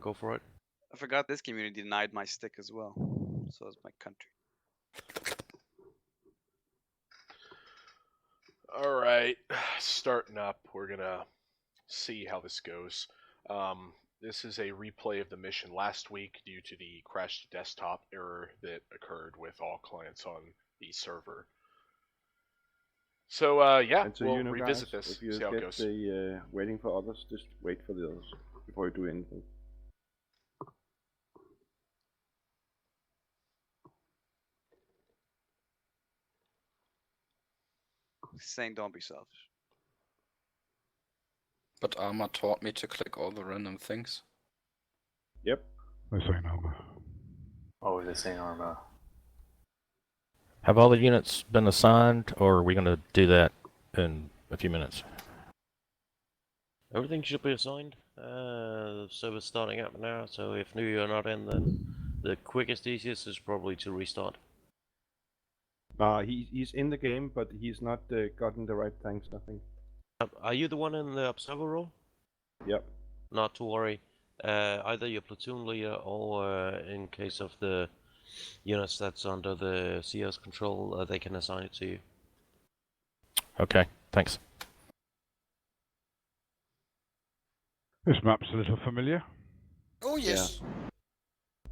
go for it. I forgot this community denied my stick as well. So is my country. Alright, starting up, we're gonna see how this goes. This is a replay of the mission last week due to the crashed desktop error that occurred with all clients on the server. So, yeah, And so we'll you know, revisit guys, this, if you see how it get goes. the waiting for others, just wait for the others before you do anything. He's saying don't be selfish. But Arma taught me to click all the random things. Yep. They're saying armor. Oh, they're saying armor. Have all the units been assigned, or are we going to do that in a few minutes? Everything should be assigned. The server's starting up now, so if you're not in, then the quickest, easiest is probably to restart. He's in the game, but he's not gotten the right things, I think. Are you the one in the observer role? Yep. Not to worry. Either your platoon leader or in case of the units that's under the CS control, they can assign it to you. Okay, thanks. This map's a little familiar. Oh yes. Yeah.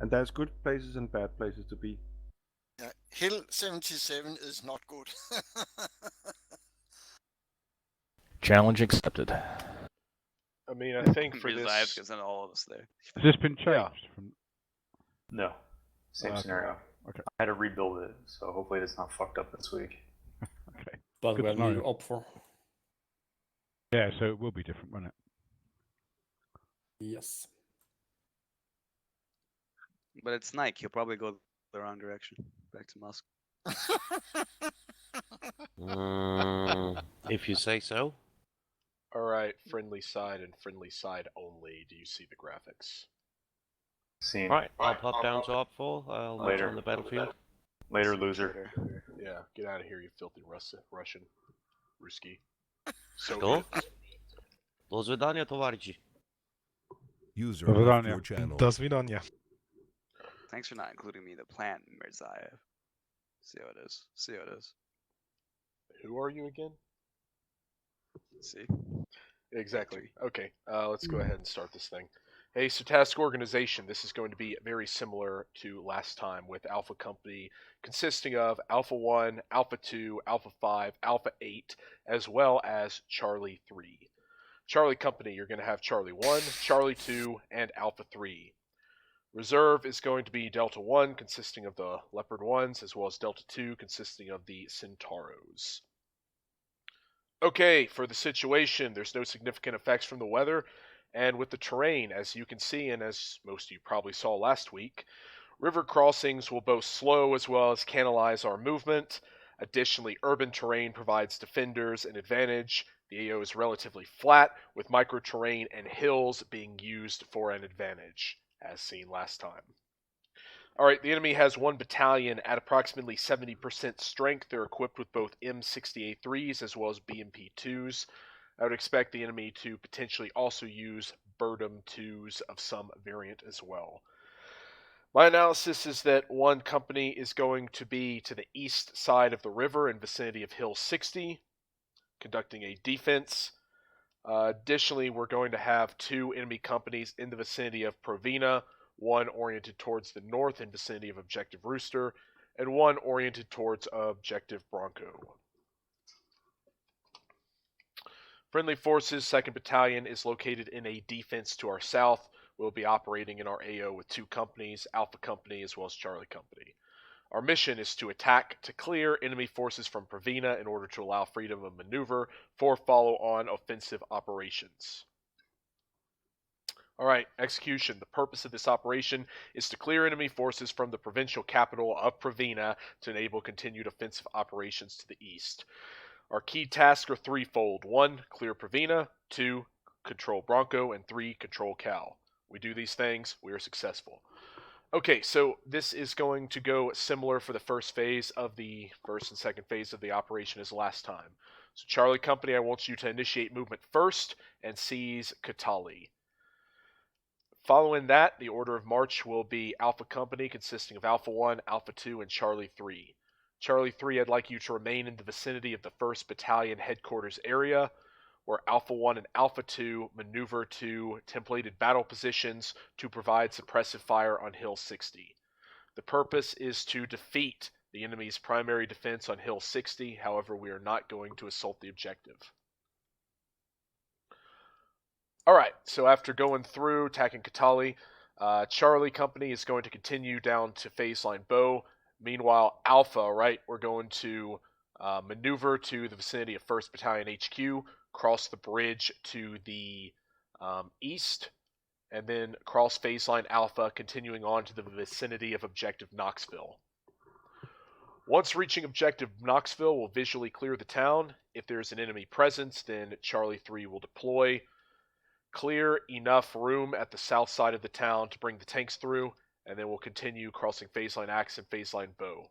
And there's good places and bad places to be. Yeah. Hill 77 is not good. Challenge accepted. I mean, I think for Because this... because then all of us there. Has this been changed? Yeah. No. Same scenario. Okay. I had to rebuild it, so hopefully it's not fucked up this week. Okay. But Good when to know. you opt for. Yeah, so it will be different, won't it? Yes. But it's Nike. He'll probably go the wrong direction. Back to Moscow. If you say so. Alright, friendly side and friendly side only. Do you see the graphics? Seen. Right, I'll pop down to op 4. I'll meet you on the battlefield. Later, loser. Yeah, get out of here, you filthy Russian. Ruski. So Что? До свидания, товарищи. User До left свидания. your channel. До свидания. Thanks for not including me in the plan, Mirzaev. See how it is. See how it is. Who are you again? See? Exactly. Okay, let's go ahead and start this thing. Hey, so task organization, this is going to be very similar to last time with Alpha Company consisting of Alpha 1, Alpha 2, Alpha 5, Alpha 8, as well as Charlie 3. Charlie Company, you're going to have Charlie 1, Charlie 2, and Alpha 3. Reserve is going to be Delta 1 consisting of the Leopard 1s, as well as Delta 2 consisting of the Centauros. Okay, for the situation, there's no significant effects from the weather, and with the terrain, as you can see, and as most of you probably saw last week, river crossings will both slow as well as canalize our movement. Additionally, urban terrain provides defenders an advantage. The AO is relatively flat, with micro-terrain and hills being used for an advantage, as seen last time. Alright, the enemy has one battalion at approximately 70% strength. They're equipped with both M68-3s as well as BMP-2s. I would expect the enemy to potentially also use Birdum 2s of some variant as well. My analysis is that one company is going to be to the east side of the river in vicinity of Hill 60, conducting a defense. Additionally, we're going to have two enemy companies in the vicinity of Provina, one oriented towards the north in vicinity of Objective Rooster, and one oriented towards Objective Bronco. Friendly Forces 2nd Battalion is located in a defense to our south. We'll be operating in our AO with two companies, Alpha Company as well as Charlie Company. Our mission is to attack to clear enemy forces from Provina in order to allow freedom of maneuver for follow-on offensive operations. Alright, execution. The purpose of this operation is to clear enemy forces from the provincial capital of Provina to enable continued offensive operations to the east. Our key tasks are threefold. 1. Clear Provina. 2. Control Bronco. And 3. Control Cal. We do these things, we are successful. Okay, so this is going to go similar for the first phase of the first and second phase of the operation as last time. So Charlie Company, I want you to initiate movement first and seize Katali. Following that, the order of march will be Alpha Company, consisting of Alpha 1, Alpha 2, and Charlie 3. Charlie 3, I'd like you to remain in the vicinity of the 1st Battalion headquarters area, where Alpha 1 and Alpha 2 maneuver to templated battle positions to provide suppressive fire on Hill 60. The purpose is to defeat the enemy's primary defense on Hill 60, however, we are not going to assault the objective. Alright, so after going through, attacking Katali, Charlie Company is going to continue down to phase line Bow. Meanwhile, Alpha, right, we're going to maneuver to the vicinity of 1st Battalion HQ, cross the bridge to the east, and then cross phase line Alpha, continuing on to the vicinity of Objective Knoxville. Once reaching Objective Knoxville, we'll visually clear the town. If there's an enemy presence, then Charlie 3 will deploy. Clear enough room at the south side of the town to bring the tanks through, and then we'll continue crossing phase line Axe and phase line Bow.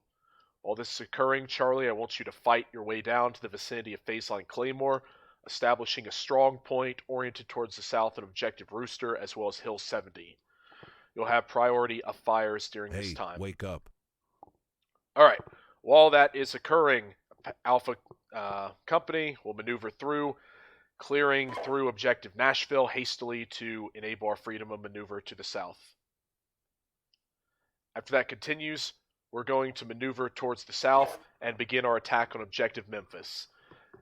While this is occurring, Charlie, I want you to fight your way down to the vicinity of phase line Claymore, establishing a strong point oriented towards the south and Objective Rooster, as well as Hill 70. You'll have priority of fires during this time. Wake up. Alright, while that is occurring, Alpha Company will maneuver through, clearing through Objective Nashville hastily to enable our freedom of maneuver to the south. After that continues, we're going to maneuver towards the south and begin our attack on Objective Memphis.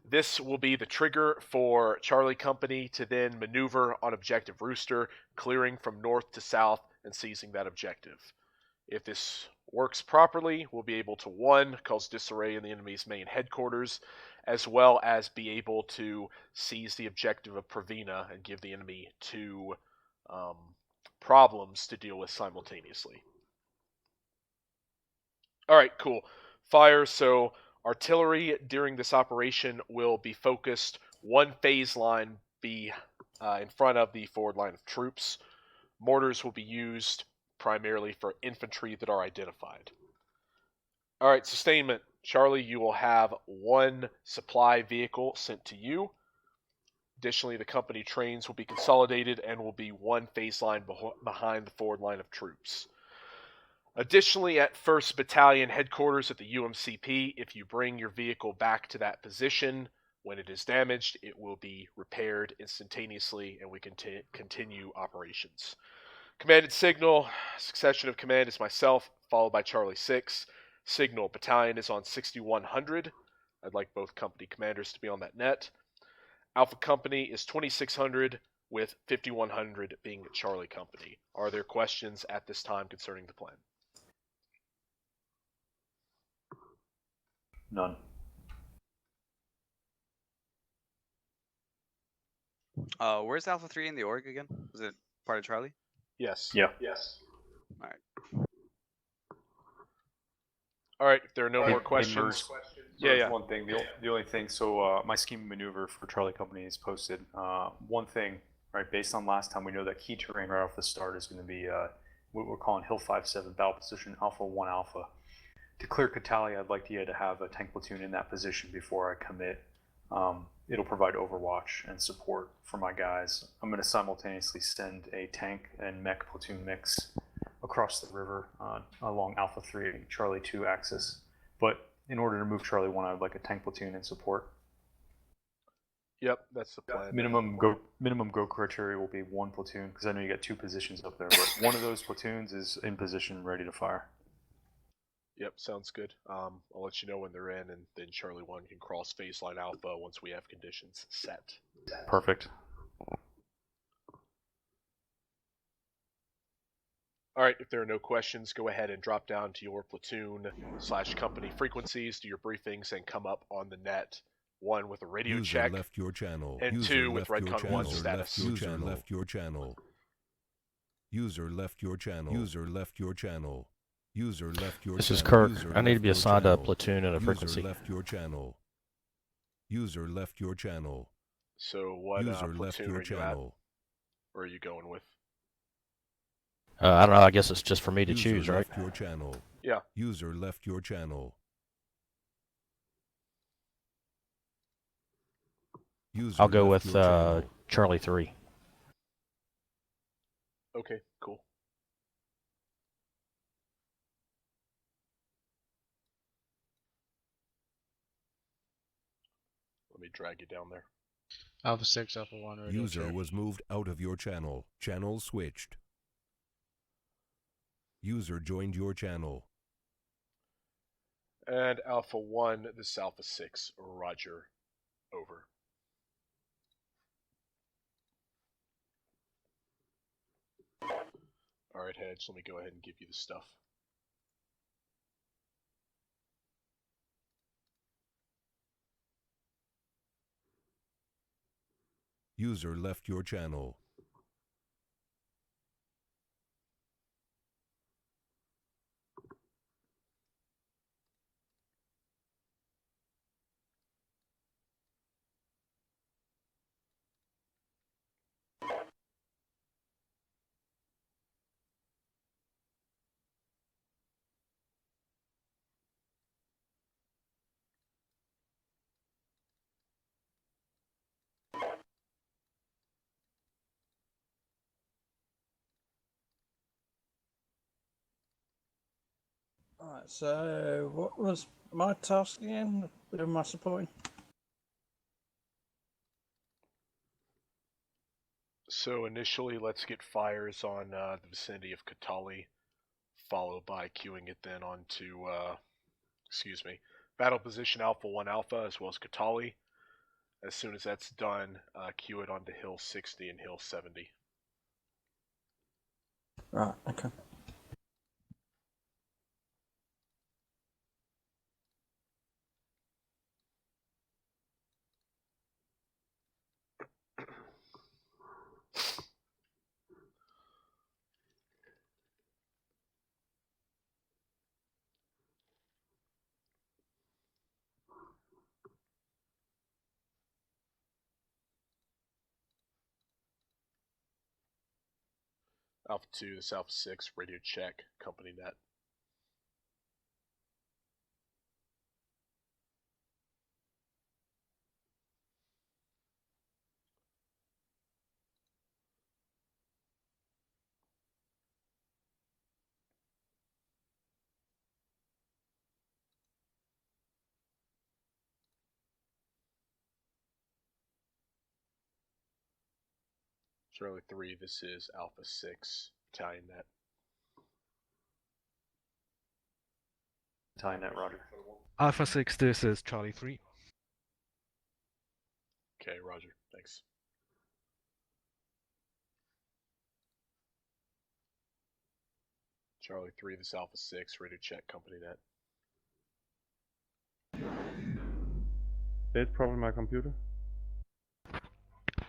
This will be the trigger for Charlie Company to then maneuver on Objective Rooster, clearing from north to south and seizing that objective. If this works properly, we'll be able to 1. Cause disarray in the enemy's main headquarters, as well as be able to seize the objective of Pravina and give the enemy 2 problems to deal with simultaneously. Alright, cool. Fire, so artillery during this operation will be focused 1 phase line be in front of the forward line of troops. Mortars will be used primarily for infantry that are identified. Alright, sustainment. Charlie, you will have 1 supply vehicle sent to you. Additionally, the company trains will be consolidated and will be 1 phase line behind the forward line of troops. Additionally, at 1st Battalion headquarters at the UMCP, if you bring your vehicle back to that position, when it is damaged, it will be repaired instantaneously and we can continue operations. Commanded signal, succession of command is myself, followed by Charlie 6. Signal battalion is on 6100. I'd like both company commanders to be on that net. Alpha Company is 2600, with 5100 being Charlie Company. Are there questions at this time concerning the plan? None. Where's Alpha 3 in the org again? Was it part of Charlie? Yes. Yeah. Yes. Alright. Alright, if there are no Hey, more hey, questions. Merz, Yeah, yeah. One thing. The only thing. So my scheme of maneuver for Charlie Company is posted. One thing, right? Based on last time, we know that key terrain right off the start is going to be what we're calling Hill 5-7 battle position Alpha 1 Alpha. To clear Katali, I'd like you to have a tank platoon in that position before I commit. It'll provide overwatch and support for my guys. I'm going to simultaneously send a tank and mech platoon mix across the river along Alpha 3 Charlie 2 axis. But in order to move Charlie 1, I would like a tank platoon in support. Yep, that's the plan. Minimum go criteria will be 1 platoon, because I know you got 2 positions up there, but one of those platoons is in position ready to fire. Yep, sounds good. I'll let you know when they're in, and then Charlie 1 can cross phase line Alpha once we have conditions set. Perfect. Alright, if there are no questions, go ahead and drop down to your platoon/company frequencies, do your briefings, and come up on the net. 1 with a radio User check, left your channel. and User 2 with left your Redcon 1 channel. status. User left your channel. User left your channel. User left your channel. User left your This channel. is Kirk. User I need to left be your assigned a channel. platoon and a frequency. User left your channel. User left your channel. So what User left platoon your are you at? channel. Or are you going with? I don't know. I guess it's just for me to User choose, right? left your channel. Yeah. User left your channel. User I'll go left with your channel. Charlie 3. Okay, cool. Let me drag you down there. Alpha 6, Alpha 1, radio User check. was moved out of your channel. Channel switched. User joined your channel. And Alpha 1, this is Alpha 6, roger. Over. Alright, Hedge, let me go ahead and give you the stuff. User left your channel. Alright, so what was my task again with my supporting? So initially, let's get fires on the vicinity of Katali, followed by queuing it then onto, battle position Alpha 1 Alpha as well as Katali. As soon as that's done, queue it onto Hill 60 and Hill 70. Right, okay. Alpha 2, this Alpha 6, radio check, company net. Charlie 3, this is Alpha 6, Battalion net. Battalion net, roger. Alpha 6, this is Charlie 3. Okay, roger, thanks. Charlie 3, this Alpha 6, radio check, company net. It's probably my computer.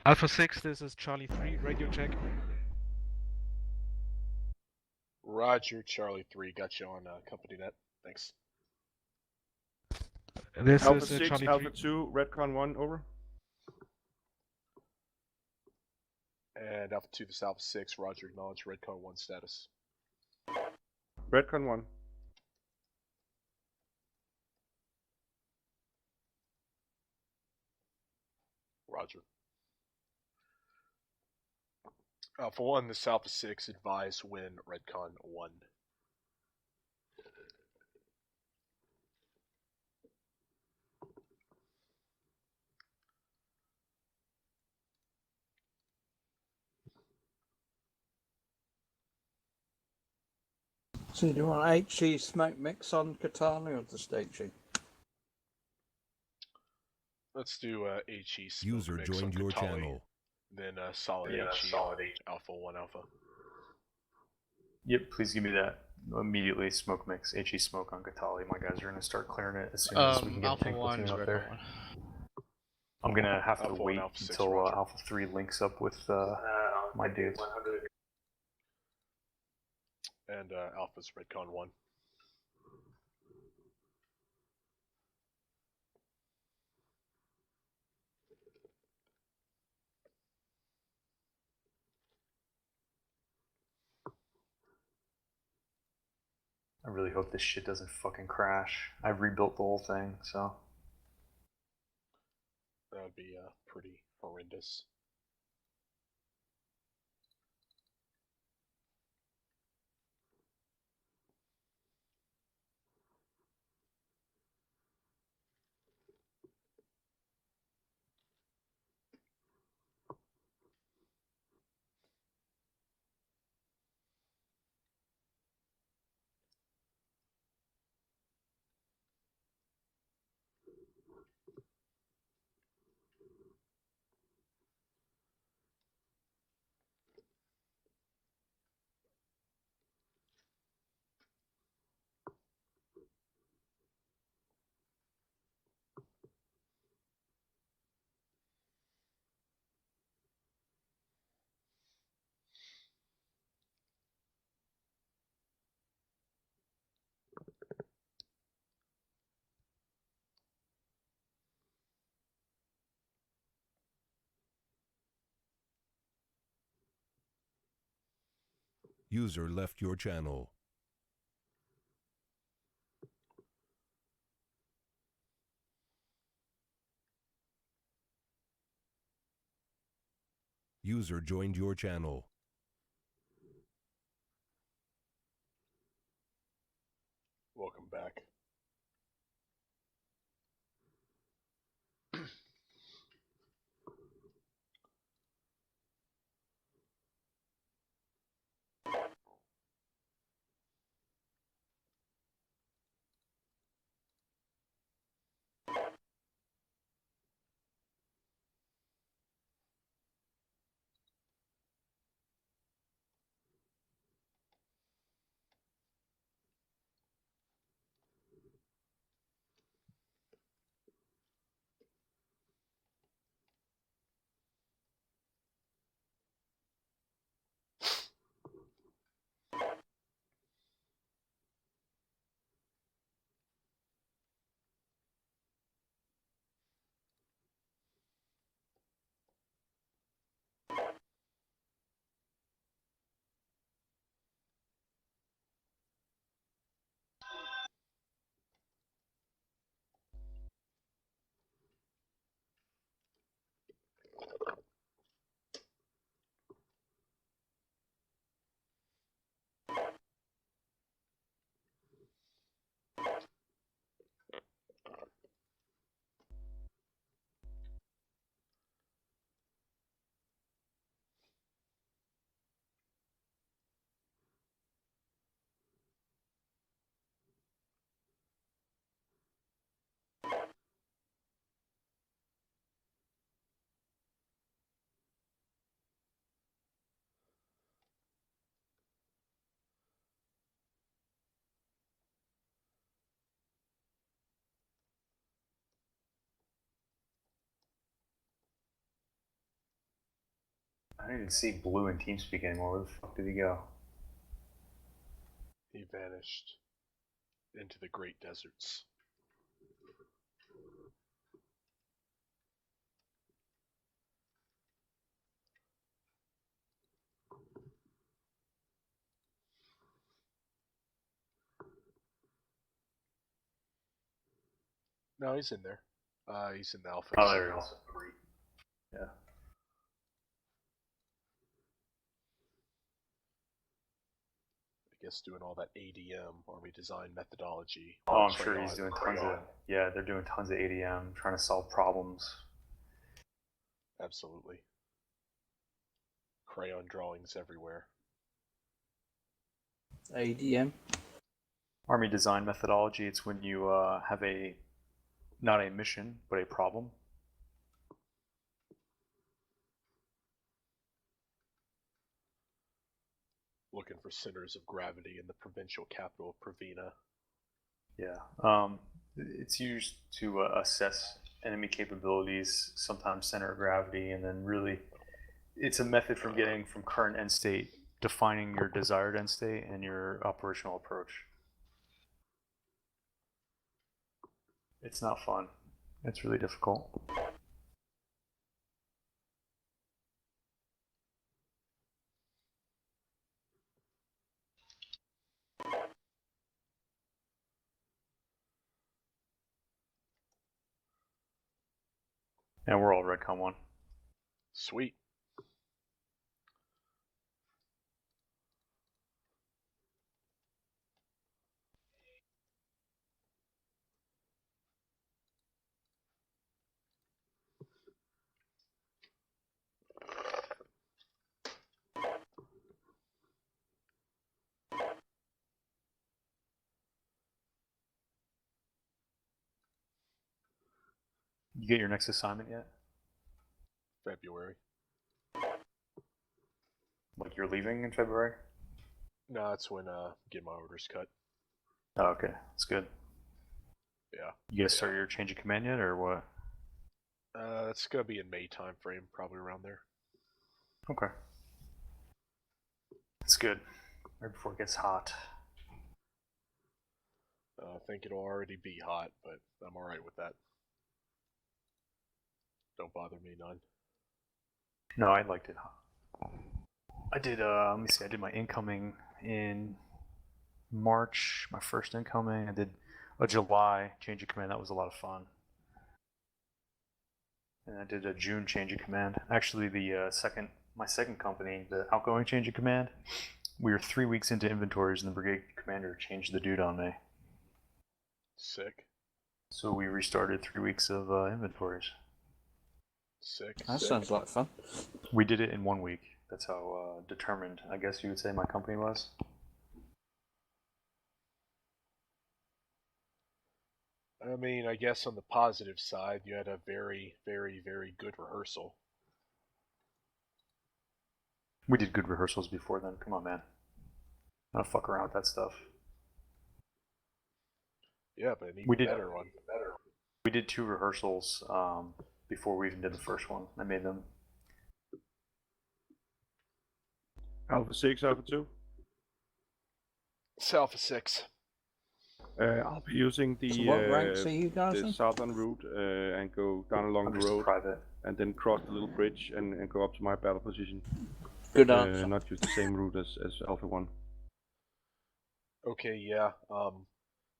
Alpha 6, this is Charlie 3, radio check. Roger, Charlie 3, got you on company net. Thanks. This Alpha is 6, Charlie Alpha 3. 2, Redcon 1, over. And Alpha 2, this Alpha 6, roger, acknowledge Redcon 1 status. Redcon 1. Roger. Alpha 1, this Alpha 6, advise when Redcon 1. So do you want HE smoke mix on Katana or just HE? Let's do HE smoke User mix joined on your Katali, channel. then solid Yeah, HE solid on Alpha 1 Alpha. Yep, please give me that immediately. Smoke mix, HE smoke on Katali. My guys are gonna start clearing it as soon as we can get Alpha tank 1 platoon is up Red there. 1. I'm gonna have to Alpha 1, wait Alpha 6, until roger. Alpha 3 links up with my dudes. And Alpha's Redcon 1. I really hope this shit doesn't fucking crash. I've rebuilt the whole thing, so. That would be pretty horrendous. User left your channel. User joined your channel. Welcome back. I don't even see Blue in TeamSpeak anymore. Where the fuck did he go? He vanished into the great deserts. No, he's in there. He's in the alpha. Oh, there he is. Yeah. I guess doing all that ADM, Army Design Methodology. Oh, I'm sure he's doing tons of. Yeah, they're doing tons of ADM, trying to solve problems. Absolutely. Crayon drawings everywhere. ADM. Army Design Methodology. It's when you have not a mission, but a problem. Looking for centers of gravity in the provincial capital of Provena. Yeah. It's used to assess enemy capabilities, sometimes center of gravity, and then really, it's a method from getting from current end state, defining your desired end state and your operational approach. It's not fun. It's really difficult. And we're all Redcom 1. Sweet. You get your next assignment yet? February. Like you're leaving in February? No, that's when get my orders cut. Oh, okay. That's good. Yeah. You guys start your change of command yet, or what? That's gonna be in May time frame, probably around there. Okay. That's good. Right before it gets hot. I think it'll already be hot, but I'm alright with that. Don't bother me none. No, I liked it hot. I did. Let me see. I did my incoming in March. My first incoming. I did a July change of command. That was a lot of fun. And I did a June change of command. Actually, my second company, the outgoing change of command, we were 3 weeks into inventories, and the brigade commander changed the dude on me. Sick. So we restarted 3 weeks of inventories. Sick. That sounds like fun. We did it in 1 week. That's how determined, I guess you would say, my company was. I mean, I guess on the positive side, you had a very, very, very good rehearsal. We did good rehearsals before then. Come on, man. I don't fuck around with that stuff. Yeah, but an even We did better one. We did 2 rehearsals before we even did the first one. I made them. Alpha 6, Alpha 2. It's Alpha 6. I'll be using the, So what ranks are you guys the in? southern route and go down along I'm the just a road private. and then cross the little bridge and go up to my battle position. Good answer. Not use the same route as Alpha 1. Okay, yeah.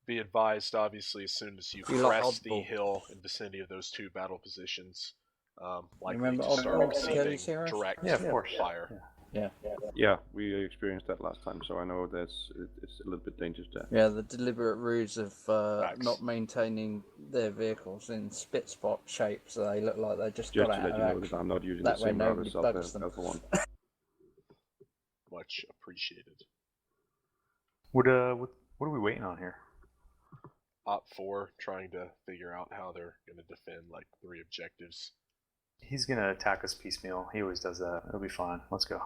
Be advised, obviously, as soon as you You like crest the oddball. hill in vicinity of those 2 battle positions, likely remember to start oddball, receiving Kelly's heroes? direct Yeah, of course. fire. Yeah, we experienced that last time, so I know it's a little bit dangerous there. Yeah, the deliberate ruse of Facts. not maintaining their vehicles in spit spot shape so they look like they just Just got to out let of you know action. that I'm not using That the way same route nobody as bugs them. Alpha 1. Much appreciated. What are we waiting on here? Op 4 trying to figure out how they're going to defend like 3 objectives. He's gonna attack us piecemeal. He always does that. It'll be fine. Let's go.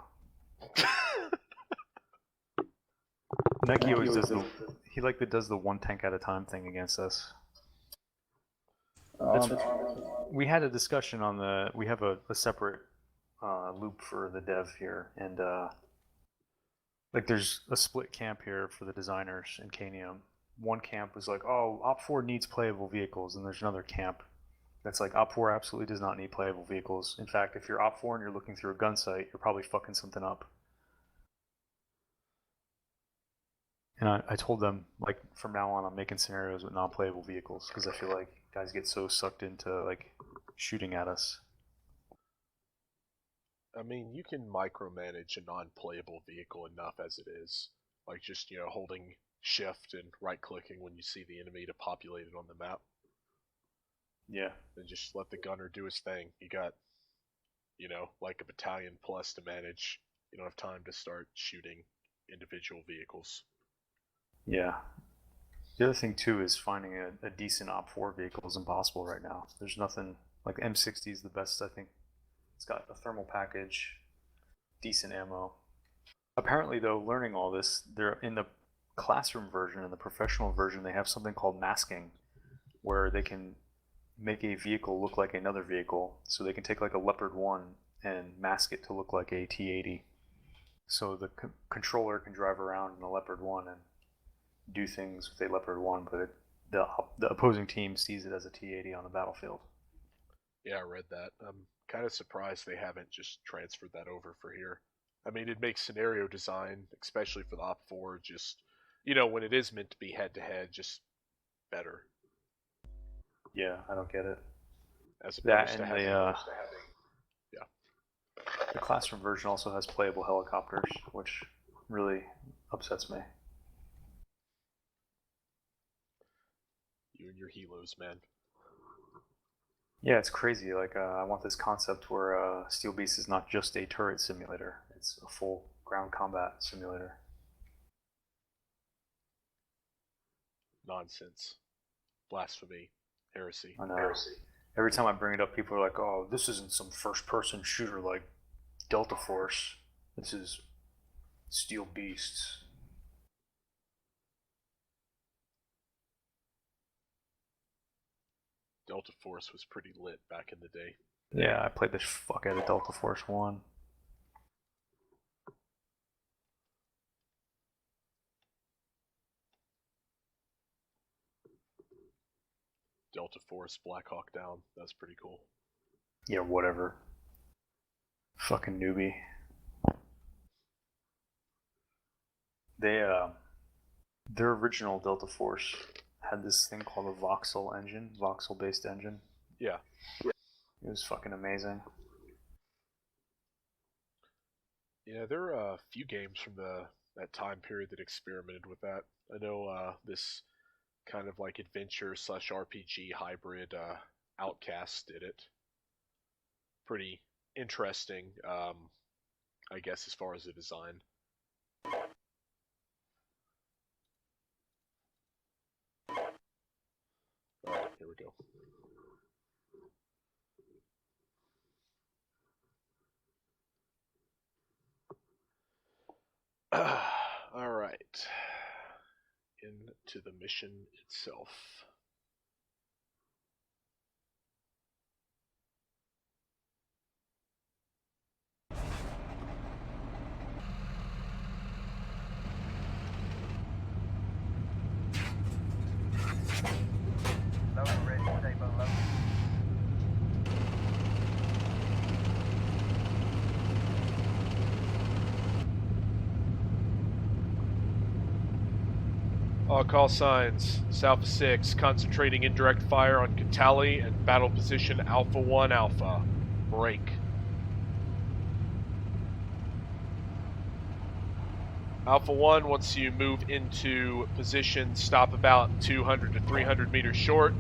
Nike always does does the 1 tank at a time thing against us. We had a discussion on we have a separate loop for the dev here, and like there's a split camp here for the designers in Kanium. One camp was like, oh, Op 4 needs playable vehicles, and there's another camp that's like, Op 4 absolutely does not need playable vehicles. In fact, if you're Op 4 and you're looking through a gun sight, you're probably fucking something up. And I told them, like, from now on, I'm making scenarios with non-playable vehicles because I feel like guys get so sucked into like shooting at us. I mean, you can micromanage a non-playable vehicle enough as it is. Like just, holding shift and right-clicking when you see the enemy to populate it on the map. Yeah. And just let the gunner do his thing. You got, like a battalion plus to manage. You don't have time to start shooting individual vehicles. Yeah. The other thing too is finding a decent Op 4 vehicle is impossible right now. There's nothing like M60 is the best, I think. It's got a thermal package, decent ammo. Apparently, though, learning all this, they're in the classroom version and the professional version. They have something called masking, where they can make a vehicle look like another vehicle. So they can take like a Leopard 1 and mask it to look like a T-80. So the controller can drive around in a Leopard 1 and do things with a Leopard 1, but the opposing team sees it as a T-80 on the battlefield. Yeah, I read that. I'm kind of surprised they haven't just transferred that over for here. I mean, it makes scenario design, especially for the Op 4, just, when it is meant to be head-to-head, just better. Yeah, I don't get it. As That opposed and to having, the classroom version also has playable helicopters, which really upsets me. You and your helos, man. Yeah, it's crazy. Like, I want this concept where Steel Beast is not just a turret simulator; it's a full ground combat simulator. Nonsense. Blasphemy. Heresy. I know. Every time I bring it up, people are like, "Oh, this isn't some first-person shooter like Delta Force. This is Steel Beasts." Delta Force was pretty lit back in the day. Yeah, I played the fuck out of Delta Force 1. Delta Force, Black Hawk Down. That's pretty cool. Yeah, whatever. Fucking newbie. their original Delta Force had this thing called a voxel-based engine. Yeah. It was fucking amazing. Yeah, there are a few games from that time period that experimented with that. I know this kind of like adventure / RPG hybrid Outcast did it. Pretty interesting, I guess, as far as the design. Alright, here we go. Alright. Into the mission itself. All call signs. Alpha 6, concentrating indirect fire on Katali and battle position Alpha 1 Alpha. Break. Alpha 1, once you move into position, stop about 200 to 300 meters short.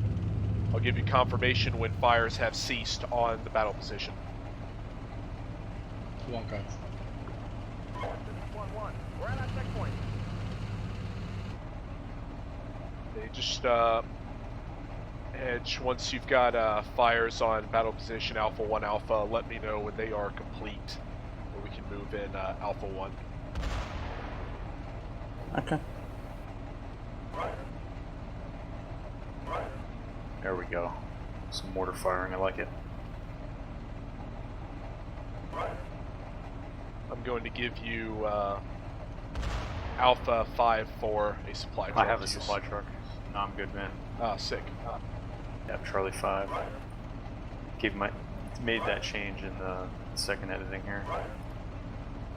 I'll give you confirmation when fires have ceased on the battle position. 1 cut. 1-1. We're at our checkpoint. They just hedge. Once you've got fires on battle position Alpha 1 Alpha, let me know when they are complete, or we can move in Alpha 1. Okay. There we go. Some mortar firing, I like it. I'm going to give you Alpha 5 for a supply truck. I have a supply truck. No, I'm good, man. Ah, sick. Yeah, Charlie 5. Made that change in the second editing here.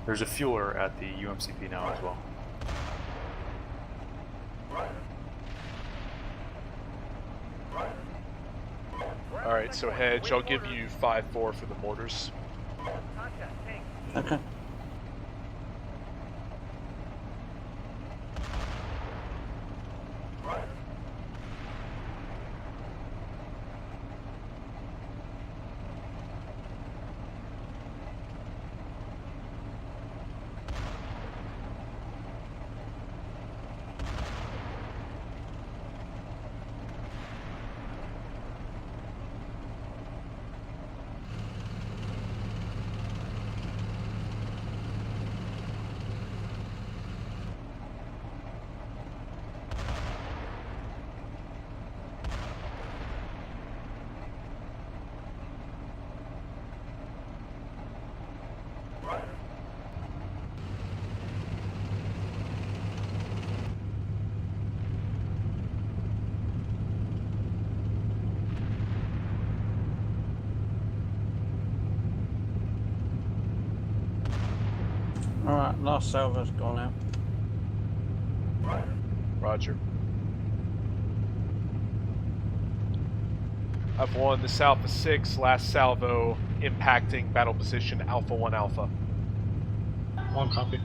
There's a fueler at the UMCP now as well. Alright, so hedge, I'll give you 5-4 for the mortars. Okay. Alright, last salvo's gone out. Roger. I've won this Alpha 6, last salvo impacting battle position Alpha 1 Alpha. 1 copy.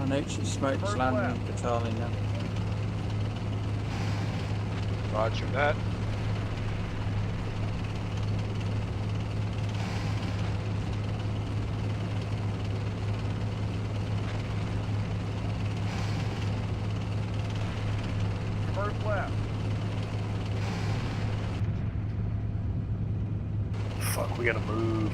HE smoke's landing in Katali now. Roger that. there. Fuck, we gotta move.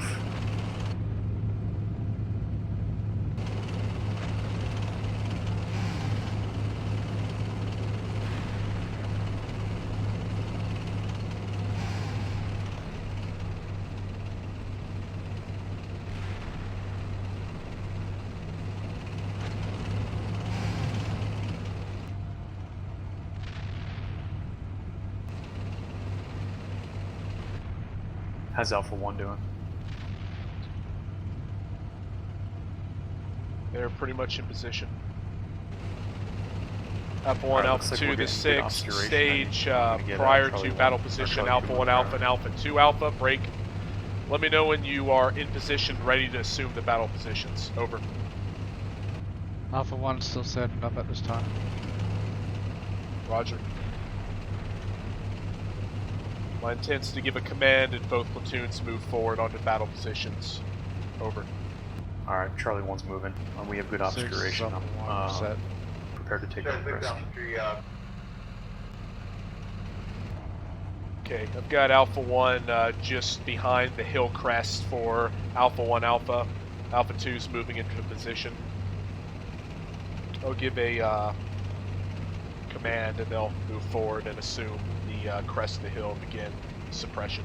How's Alpha 1 doing? They're pretty much in position. Alpha 1, Alright, Alpha looks like 2, we're the getting good 6, obscuration. stage I'm gonna get, prior Charlie to 1 battle or position, Charlie Alpha 2 1 moving Alpha around. and Alpha 2 Alpha, break. Let me know when you are in position, ready to assume the battle positions. Over. Alpha 1 still setting up at this time. Roger. My intent is to give a command and both platoons move forward onto battle positions. Over. Alright, Charlie 1's moving. We have good Six is obscuration. Alpha I'm 1 set. prepared to take the risk. Okay, I've got Alpha 1 just behind the hill crest for Alpha 1 Alpha. Alpha 2's moving into position. I'll give a command and they'll move forward and assume the crest of the hill, begin suppression.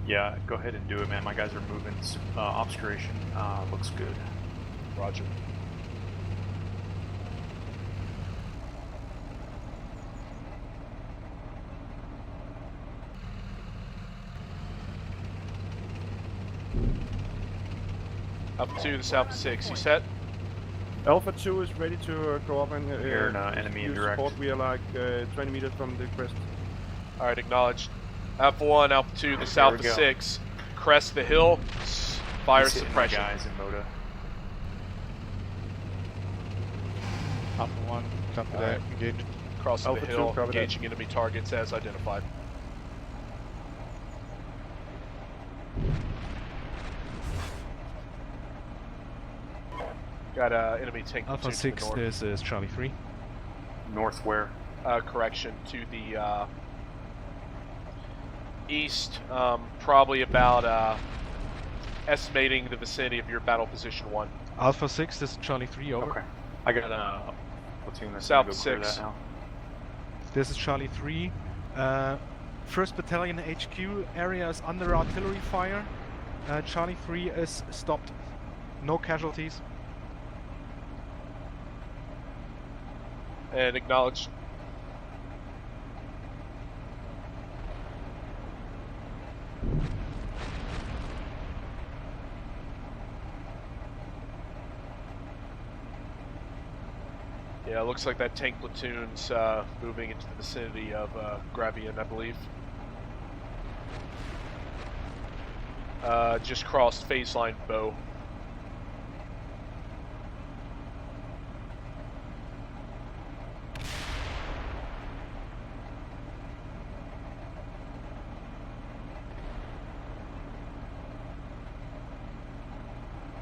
Yeah, go ahead and do it, man. My guys are moving. Obscuration looks good. Roger. Alpha 2, this Alpha 6, you set? Alpha 2 is ready to go up and You're an enemy use indirect. support. We are like 20 meters from the crest. Alright, acknowledged. Alpha 1, Alpha 2, this There we Alpha go. 6, crest the hill, fire He's hitting my suppression. guys in Moda. Alpha 1, copy that. Alright. Engage. Crossing Alpha the 2, hill, copy that. engaging enemy targets as identified. Got enemy tank Alpha platoon to 6, the north. this is Charlie 3. North where? Correction, to the east, probably about estimating the vicinity of your battle position 1. Alpha 6, this is Charlie 3, over. Okay. I got a platoon that's South gonna go clear 6. that now. This is Charlie 3. 1st Battalion HQ area is under artillery fire. Charlie 3 is stopped. No casualties. And acknowledged. Yeah, it looks like that tank platoon's moving into the vicinity of Gravian, I believe. Just crossed phase line bow.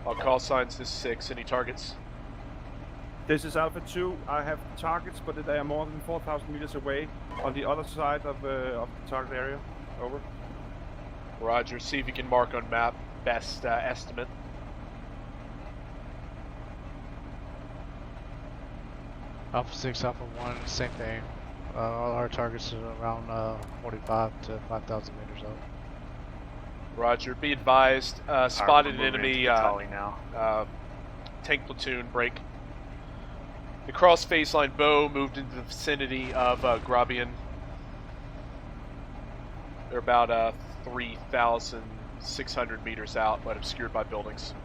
I'll call signs this 6. Any targets? This is Alpha 2. I have targets, but they are more than 4,000 meters away on the other side of the target area. Over. Roger. See if you can mark on map. Best estimate. Alpha 6, Alpha 1, same thing. All our targets are around 45 to 5,000 meters out. Roger. Be advised. Spotted an we're moving enemy into Vitali now. tank platoon break. The cross phase line bow moved into the vicinity of Grabian. They're about 3,600 meters out, but obscured by buildings.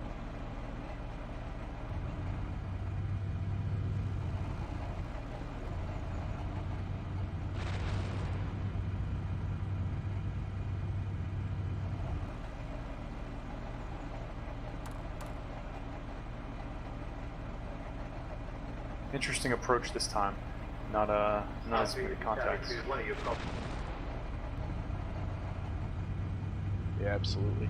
Interesting approach this time. Not as many contacts. Yeah, absolutely.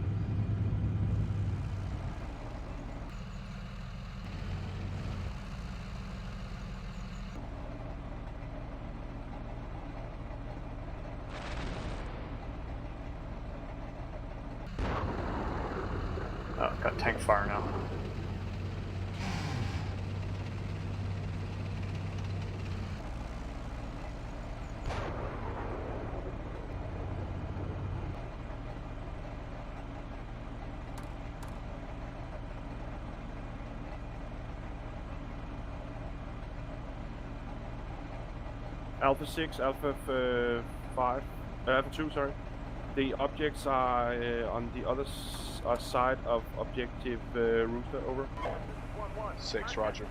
Got tank fire now. Alpha 6, Alpha 5, Alpha 2, sorry. The objects are on the other side of objective Rooster, over. 6, roger.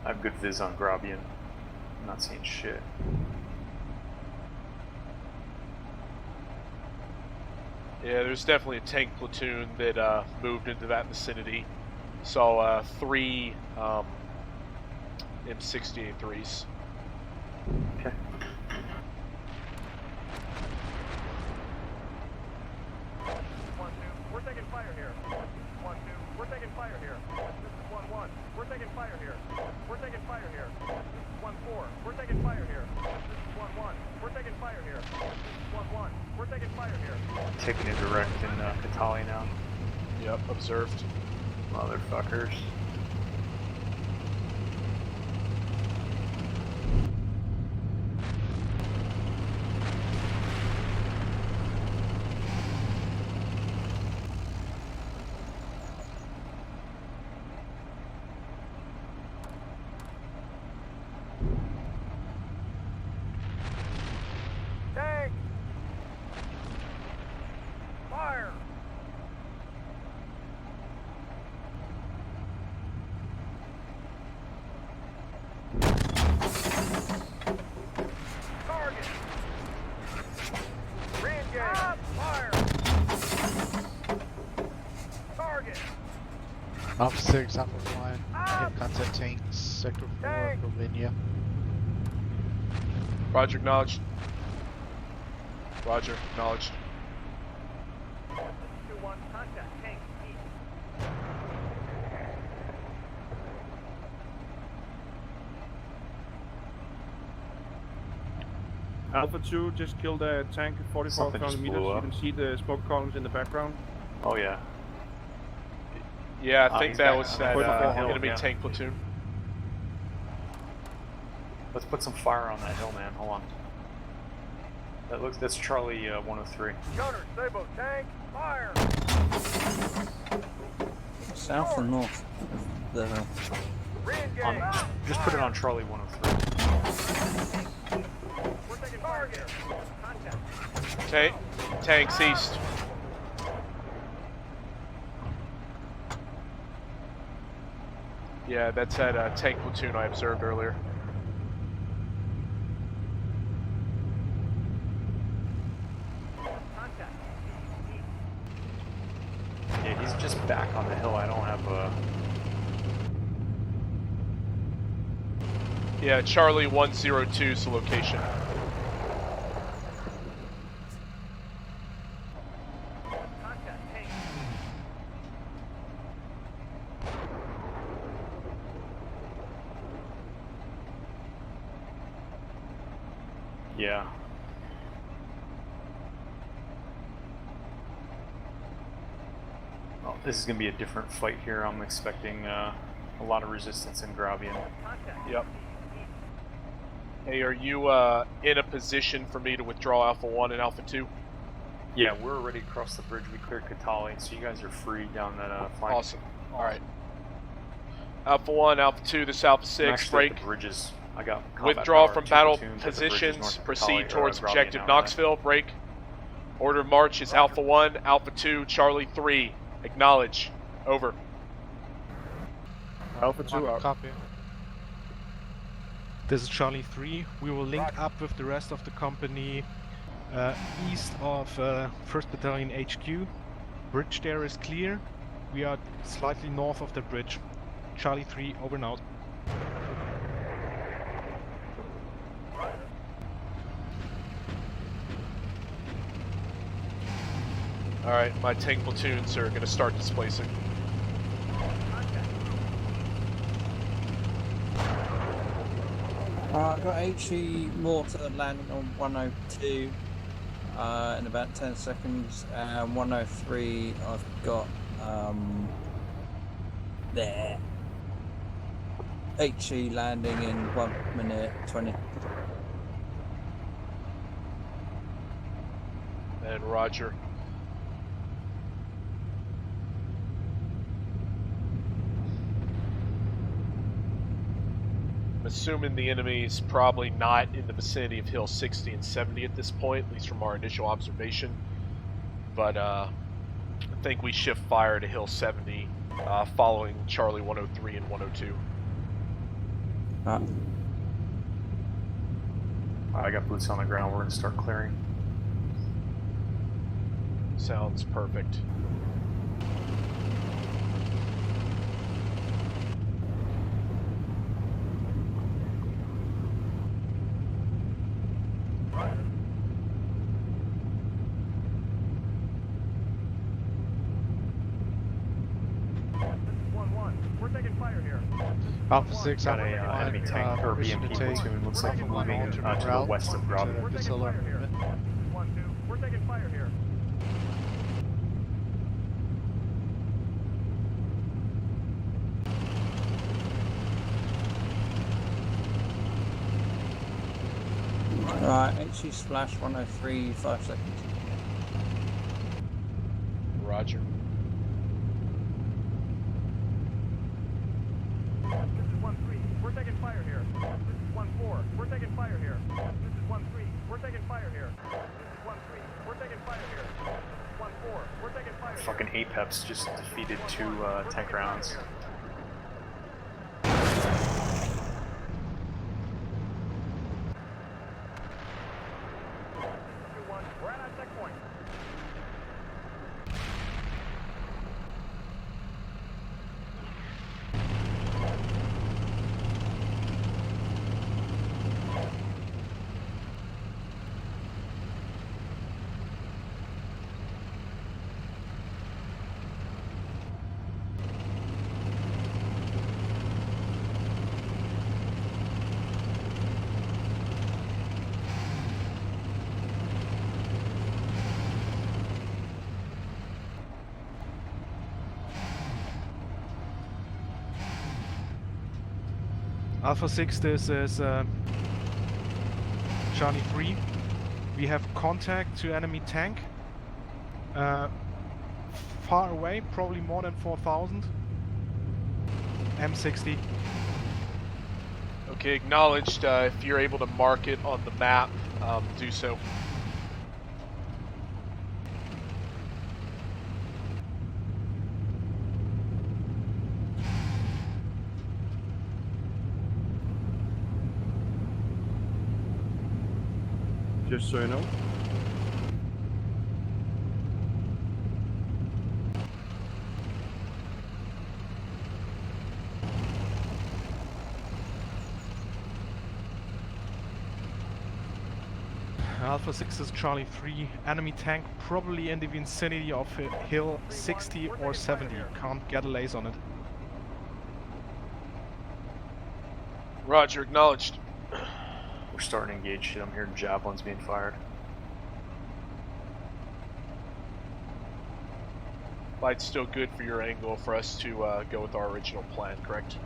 I have good viz on Grabian. I'm not seeing shit. Yeah, there's definitely a tank platoon that moved into that vicinity. Saw 3 M68-3s. Okay. We're taking fire here. 1-2, we're taking fire here. This is 1-1, we're taking fire here. We're taking fire here. This is 1-4, we're taking fire here. This is 1-1, we're taking fire here. This is 1-1, we're taking fire here. Taking it direct in Katali now. Yep, observed. Motherfuckers. Tank! Fire! Target! Re-engage! Fire! Target! Alpha 6, Alpha 1, hit contact tanks, Sector 4, Romania. Roger, acknowledged. Roger, acknowledged. 2-1, contact tank east. Alpha 2 just killed a tank at 44,000 just meters. blew You up. can see the smoke columns in the background. Oh yeah. Yeah, I think he's that back was on that the hill, enemy yeah. tank platoon. Let's put some fire on that hill, man. Hold on. That's Charlie 103. Gunner, Sabo, tank, fire! South or north of the hill? Re-engage! Just put it on Charlie 103. We're taking fire here. Contact. Tanks east. Yeah, that's that tank platoon I observed earlier. Contact. Yeah, he's just back on the hill. I don't have a. Yeah, Charlie 102 is the location. Contact tank. Yeah. Well, this is gonna be a different fight here. I'm expecting a lot of resistance in Grabian. Contact. Yep. Hey, are you in a position for me to withdraw Alpha 1 and Alpha 2? Yeah, we're already across the bridge. We cleared Katali, so you guys are free down that flank. Awesome. Alright. Alpha 1, Alpha 2, this Alpha 6, Actually, break. the bridges. I got combat Withdraw power, from 2 battle platoons at the bridges positions, north of proceed Katali, towards Grabian objective now, Knoxville, break. Order of march is Alpha 1, Alpha 2, Charlie 3. Acknowledge. Over. Alpha 2 out. Copy. This is Charlie 3. We will link up with the rest of the company east of 1st Battalion HQ. Bridge there is clear. We are slightly north of the bridge. Charlie 3, over and out. Alright, my tank platoons are going to start displacing. I've got HE mortar landing on 102 in about 10 seconds, and 103 I've got there. HE landing in 1 minute 20. And Roger. I'm assuming the enemy's probably not in the vicinity of Hill 60 and 70 at this point, at least from our initial observation. But I think we shift fire to Hill 70, following Charlie 103 and 102. I got boots on the ground. We're going to start clearing. Sounds perfect. Alpha 6, Got Alpha a 5, enemy tank or permission BMP to take platoon. Looks like Alpha 1 moving alternate to the route west of Bravo. to dissel movement. 1-2, we're taking fire here. Right, HE splash 103, 5 seconds. Roger. This is 1-3, we're taking fire here. This is 1-4, we're taking fire here. This is 1-3, we're taking fire here. This is 1-3, we're taking fire here. This is 1-4, we're taking fire here. Fucking Apex just defeated 2 tank rounds. We're at our checkpoint. Alpha 6, this is Charlie 3. We have contact to enemy tank. Far away, probably more than 4,000. M60. Okay, acknowledged. If you're able to mark it on the map, do so. Just so you know. Alpha 6 is Charlie 3. Enemy tank probably in the vicinity of Hill 60 or 70. Can't get a lace on it. Roger, acknowledged. We're starting to engage shit. I'm hearing javelins being fired. Light's still good for your angle for us to go with our original plan, correct?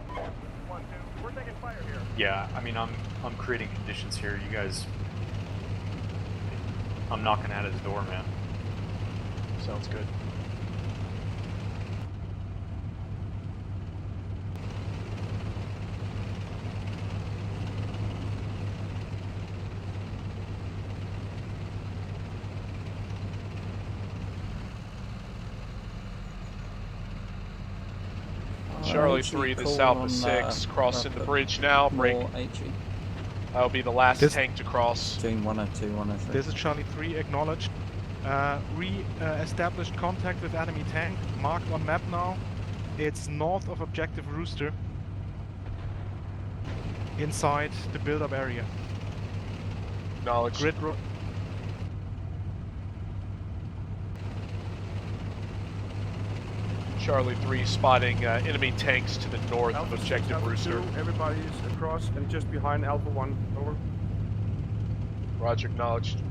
1-2, we're taking fire here. Yeah, I mean, I'm creating conditions here. You guys, I'm knocking at his door, man. Sounds good. Charlie 3, this Alpha 6, crossing the bridge now, break. That'll be the last tank to cross. Between 102, 103. This is Charlie 3, acknowledged. Re-established contact with enemy tank, marked on map now. It's north of objective Rooster. Inside the build-up area. Acknowledged. Grid Charlie 3 spotting enemy tanks to the north Alpha of 6, Objective Alpha Rooster. 2, everybody's across and just behind Alpha 1. Over. Roger, acknowledged.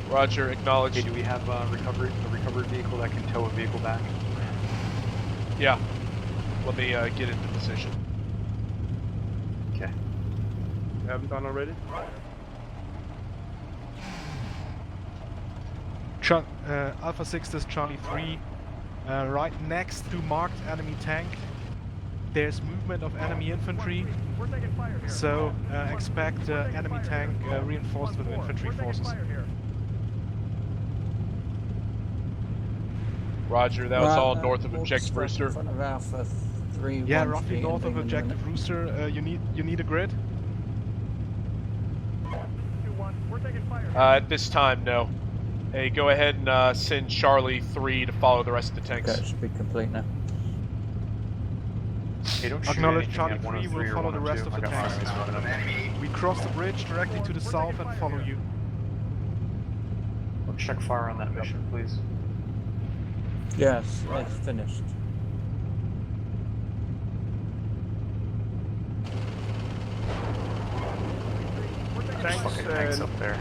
Roger, acknowledged. Okay, do we have a recovered vehicle that can tow a vehicle back? Yeah. Let me get into position. Okay. You haven't done already? Alpha 6, this is Charlie 3. Right next to marked enemy tank, there's movement of enemy infantry. So expect enemy tank reinforced with infantry forces. Roger, that was all Right, north of we'll Objective stop in Rooster. front of Alpha 3. Yeah, roughly north of Objective Rooster. You need a grid? We're taking fire. At this time, no. Hey, go ahead and send Charlie 3 to follow the rest of the tanks. Okay, it should be complete now. Hey, don't shoot Acknowledge anything Charlie at 3 103 will or follow the 102. rest of I the got tanks. firearms running up. We cross the bridge directly to the south and follow you. Check fire on that mission, please. Yes, it's finished. There's fucking tanks up there.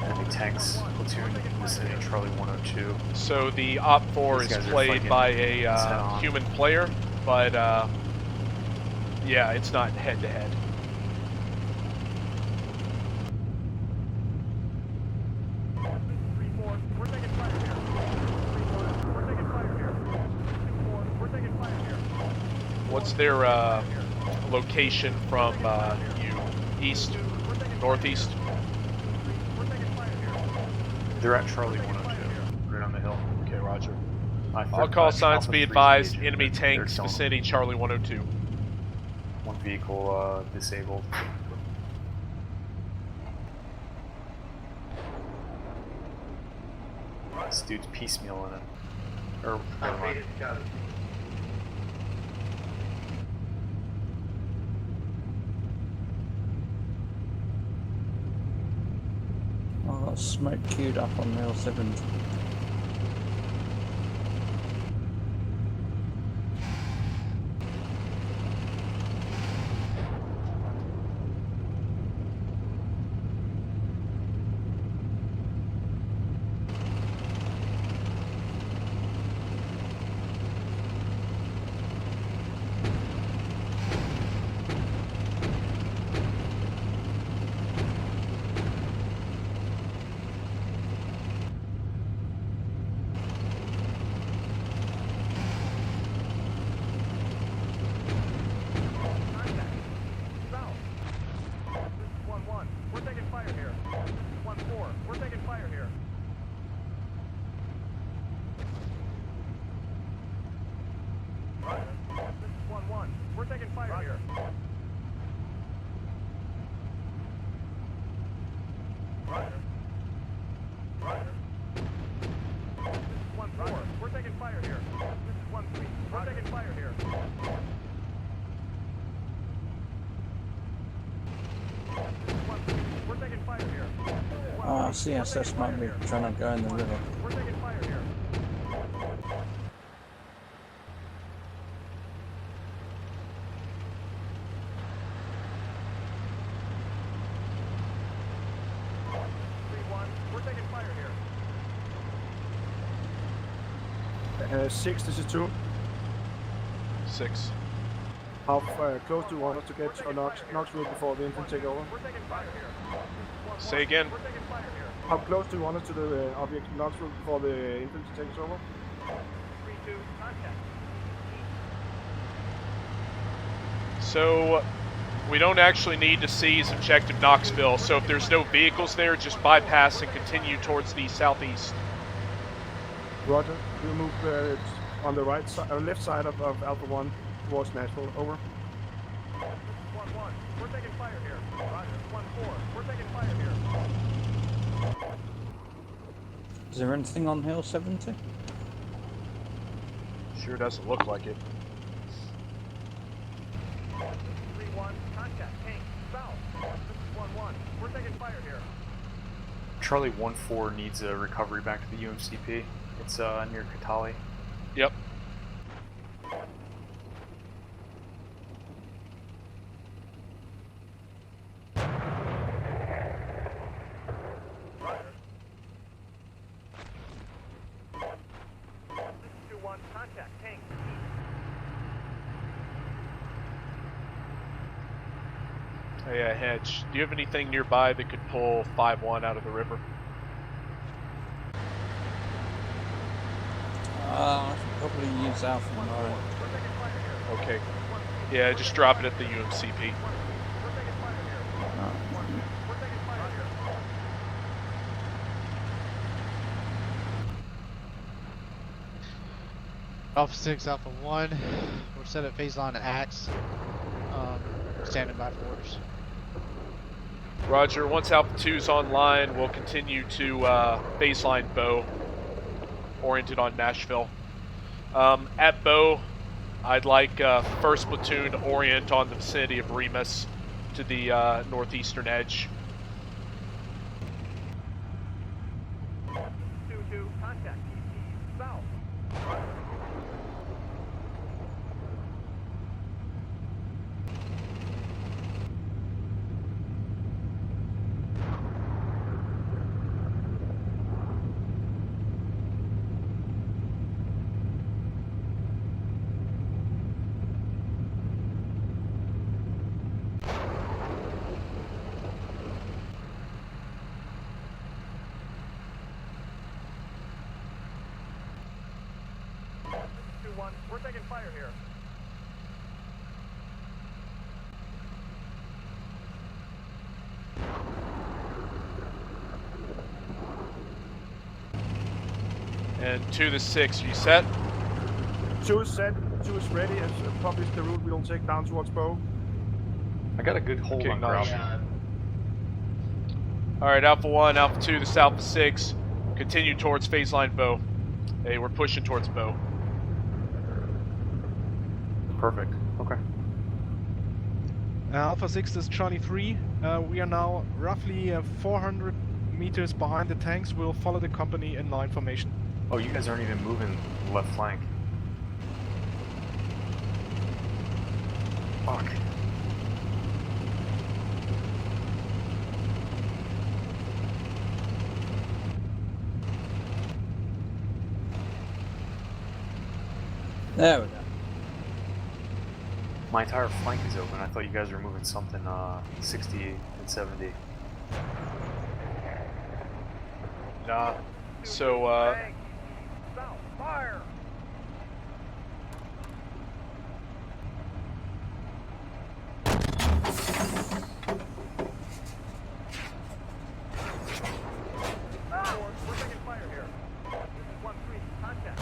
Enemy tanks, platoon, vicinity Charlie 102. So the Op 4 These is guys are played fucking by head a on. human player, but yeah, it's not head-to-head. We're taking fire here. We're taking fire here. We're taking fire here. What's their location from you? East? Northeast? They're at Charlie 102, right on the hill. Okay, roger. I All call signs Alpha be 3's advised, engaging. enemy They're tanks, killing them. vicinity Charlie 102. One vehicle disabled. This dude's piecemealing it. Or, never mind. I've got smoke queued up on rail 7. We're taking fire here. 1-4. We're taking fire here. Roger. This is 1-1. We're taking fire here. Roger. Roger. This is 1-4. We're taking fire here. This is 1-3. We're taking fire here. We're taking fire here. CSS might be trying to go in the river. We're taking fire here. We're taking fire here. 6, this is 2. 6. How close do you want us to get to Knoxville before the infantry take over? We're taking fire here. Say again. We're taking fire here. How close do you want us to the object Knoxville before the infantry takes over? 3-2, contact. So we don't actually need to seize Objective Knoxville, so if there's no vehicles there, just bypass and continue towards the southeast. Roger. We'll move on the right side, left side of Alpha 1 towards Nashville. Over. 1-1. We're taking fire here. Roger. 1-4. We're taking fire here. Is there anything on Hill 70? Sure doesn't look like it. 3-1, contact, tank, south. This is 1-1. We're taking fire here. Charlie 1-4 needs a recovery back to the UMCP. It's near Katali. Yep. Roger. This is 2-1, contact, tank. Hey, Hedge, do you have anything nearby that could pull 5-1 out of the river? I should probably use Alpha 9. Okay. Yeah, just drop it at the UMCP. Alpha 6, Alpha 1. We're set at phase line at Axe. Standing by for orders. Roger, once Alpha 2's online, we'll continue to baseline Bow, oriented on Nashville. At Bow, I'd like 1st Platoon to orient on the vicinity of Remus to the northeastern edge. 2-2, contact, TC, south. We're taking fire here. And 2-6, are you set? 2 is set, 2 is ready, as published the route we don't take down towards Bow. I got a good hold Okay, on nice. ground. Alright, Alpha 1, Alpha 2, this is Alpha 6. Continue towards phase line Bow. Hey, we're pushing towards Bow. Perfect. Okay. Alpha 6 is Charlie 3. We are now roughly 400 meters behind the tanks. We'll follow the company in line formation. Oh, you guys aren't even moving left flank. Fuck. There we go. My entire flank is open. I thought you guys were moving something 60 and 70. Nah. So, South, fire! We're taking fire here. This is 1-3, contact.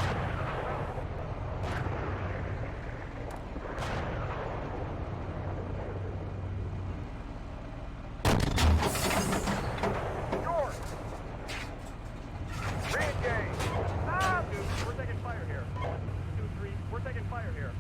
George! Re-engage! Ah, dude, we're taking fire here. 2-3, we're taking fire here.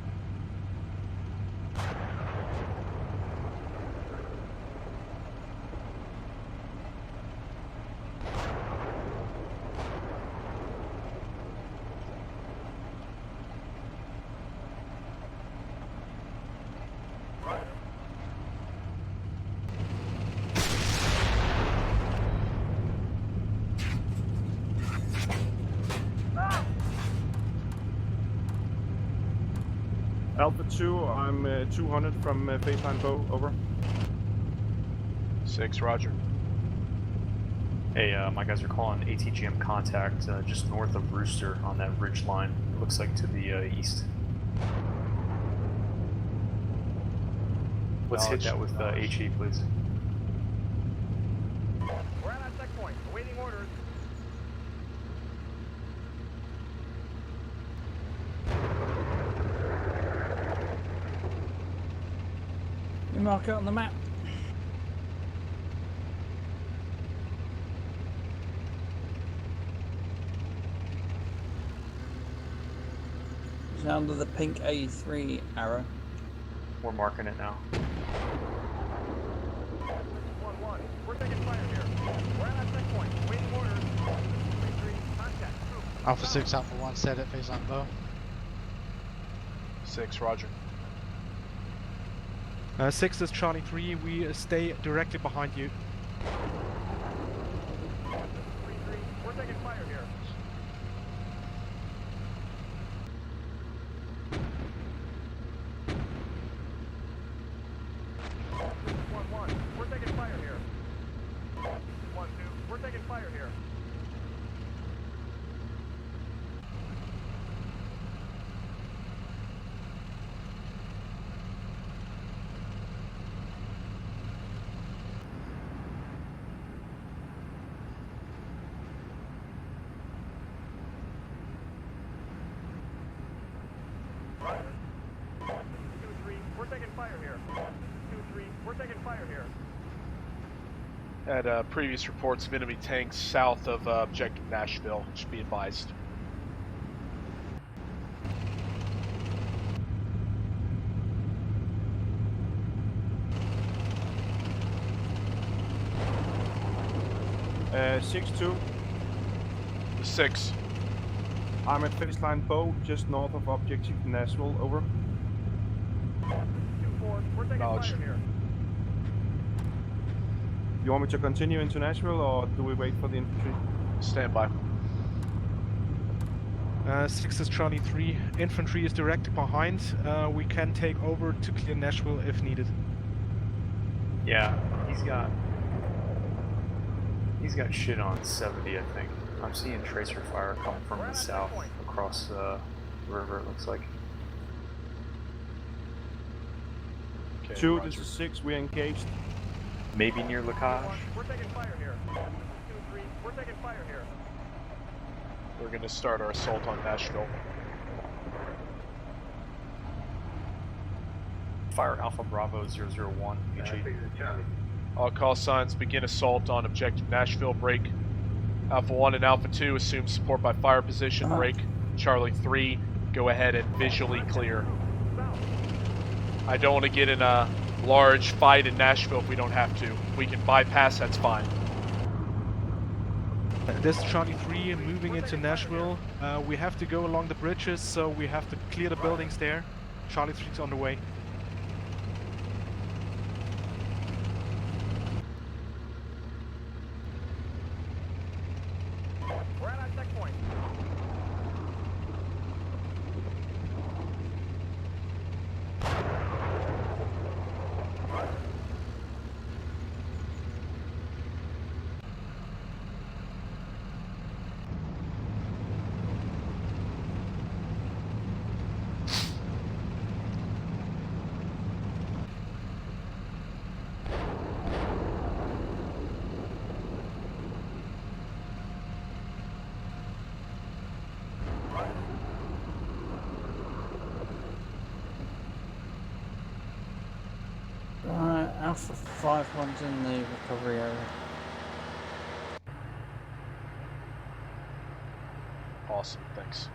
Alpha 2, I'm 200 from baseline Bow, over. 6, roger. Hey, my guys are calling ATGM contact just north of Rooster on that ridge line. It looks like to the east. Let's hit that with HE, please. We're at our checkpoint, awaiting orders. You mark it on the map. now under the pink A3 arrow. We're marking it now. 1-1. We're taking fire here. We're at our checkpoint. Waiting orders. 3-3. Contact. Move. Alpha 6, Alpha 1, set at phase on bow. 6, roger. 6 is Charlie 3, we stay directly behind you. 3-3. We're taking fire here. 1-1. We're taking fire here. 1-2. We're taking fire here. Roger. 2-3. We're taking fire here. 2-3. We're taking fire here. At previous reports of enemy tanks south of objective Nashville. Should be advised. Uh, 6-2. 6. I'm at baseline bow, just north of objective Nashville. Over. 2-4. We're taking Knowledge. fire here. You want me to continue into Nashville, or do we wait for the infantry? Stand by. 6 is Charlie 3, infantry is directly behind. We can take over to clear Nashville if needed. Yeah, he's got shit on 70, I think. I'm seeing tracer fire come from the south across the river, it looks like. Okay, 2, roger. this is 6, we're engaged. Maybe near Lacage. We're taking fire here. 2-3. We're taking fire here. We're going to start our assault on Nashville. Fire Alpha Bravo 001. HE. All call signs, begin assault on objective Nashville. Break. Alpha 1 and Alpha 2 assume support by fire position. Break. Charlie 3, go ahead and visually clear. I don't want to get in a large fight in Nashville if we don't have to. If we can bypass, that's fine. This is Charlie 3 moving into Nashville. We have to go along the bridges, so we have to clear the buildings there. Charlie 3 is on the way. We're at our checkpoint. Alpha 5 one's in the recovery area. Awesome, thanks.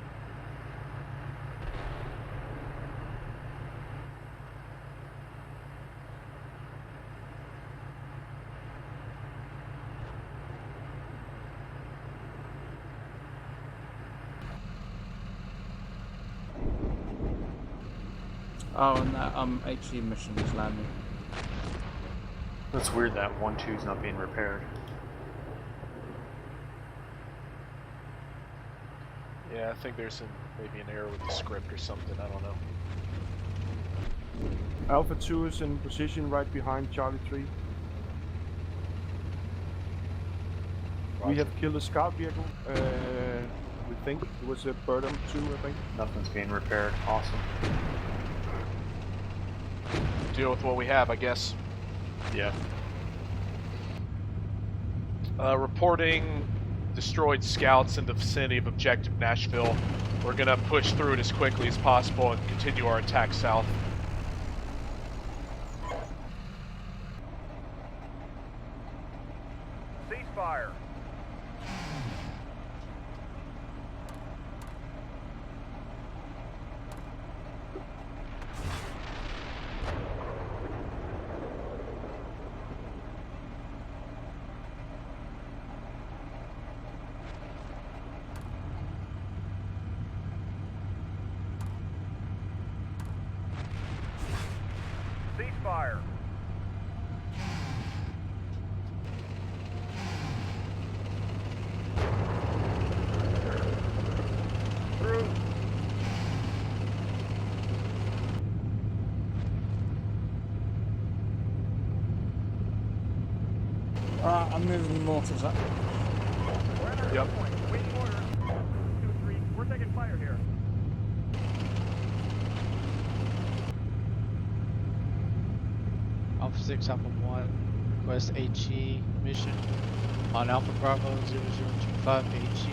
Oh, and that HE mission is landing. That's weird that 1-2 is not being repaired. Yeah, I think there's maybe an error with the script or something, I don't know. Alpha 2 is in position right behind Charlie 3. We have killed a scout vehicle. We think it was a Burnham 2, I think. Nothing's being repaired. Awesome. Deal with what we have, I guess. Yeah. Reporting destroyed scouts in the vicinity of objective Nashville. We're gonna push through it as quickly as possible and continue our attack south. Ceasefire. fire. Through. Alright, I'm moving the mortars up. Yep. Waiting orders. 2-3. We're taking fire here. Alpha 6, Alpha 1, request HE mission on Alpha Bravo 0025 HE.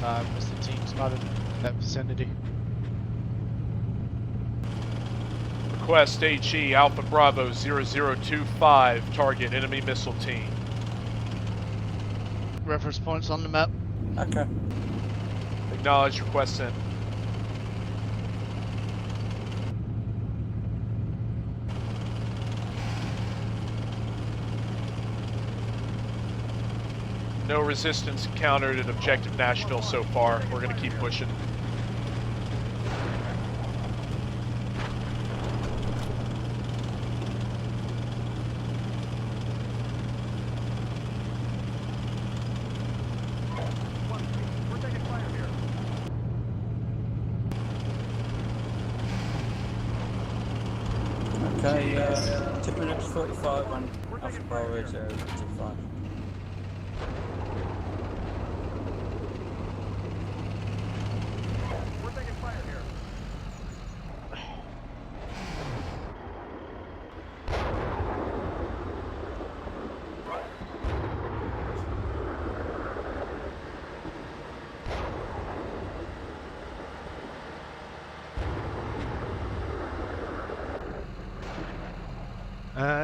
Mr. Team spotted in that vicinity. Request HE Alpha Bravo 0025, target enemy missile team. Reference points on the map. Okay. Acknowledge request sent. No resistance encountered at Objective Nashville so far. We're going to keep pushing. We're taking fire here. Okay, 2 minutes 45 on Alpha Bravo 025. We're taking fire here.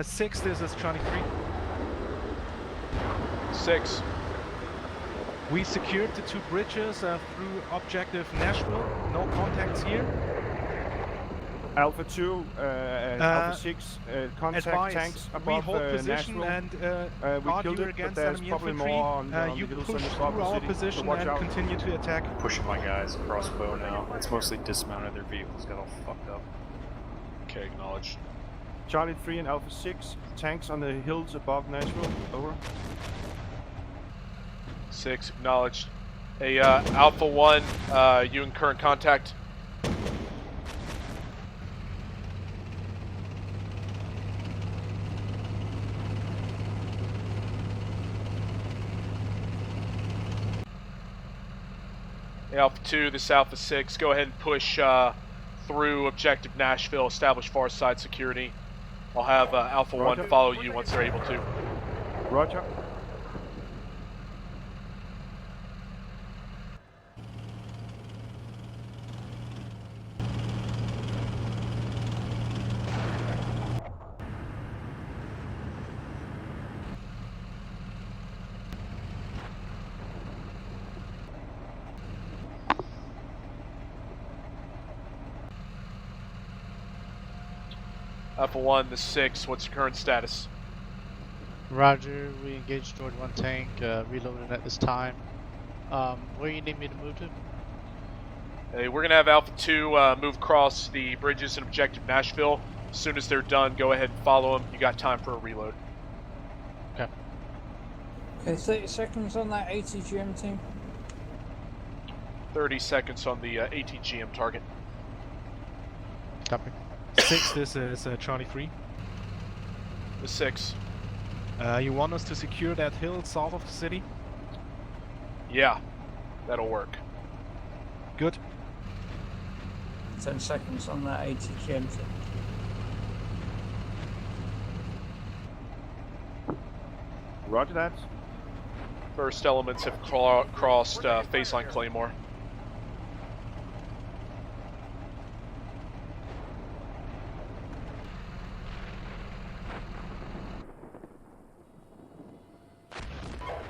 Six, this is Charlie 3. 6. We secured the 2 bridges through Objective Nashville. No contacts here. Alpha 2 and Alpha 6 contact Advise, tanks we above hold position Nashville. and We guard killed you it, but against there's enemy probably infantry. more on the You hills push on the through south of the our city, so position watch and out. continue to attack. Pushing my guys across bow now. It's mostly dismounted, their vehicles got all fucked up. Okay, acknowledge. Charlie 3 and Alpha 6 tanks on the hills above Nashville. Over. 6, acknowledged. Hey, Alpha 1, you in current contact? Hey, Alpha 2, this is Alpha 6. Go ahead and push through Objective Nashville, establish far side security. I'll have Alpha 1 follow you once they're able to. Roger. Alpha 1, the 6, what's your current status? Roger, we engaged George 1 tank, reloading at this time. Where you need me to move to? Hey, we're going to have Alpha 2 move across the bridges in Objective Nashville. As soon as they're done, go ahead and follow them. You got time for a reload. Okay. Okay, 30 seconds on that ATGM team. 30 seconds on the ATGM target. Copy. 6, this is Charlie 3. The 6. You want us to secure that hill south of the city? Yeah, that'll work. Good. 10 seconds on that ATGM team. Roger that. First elements have crossed Faceline Claymore.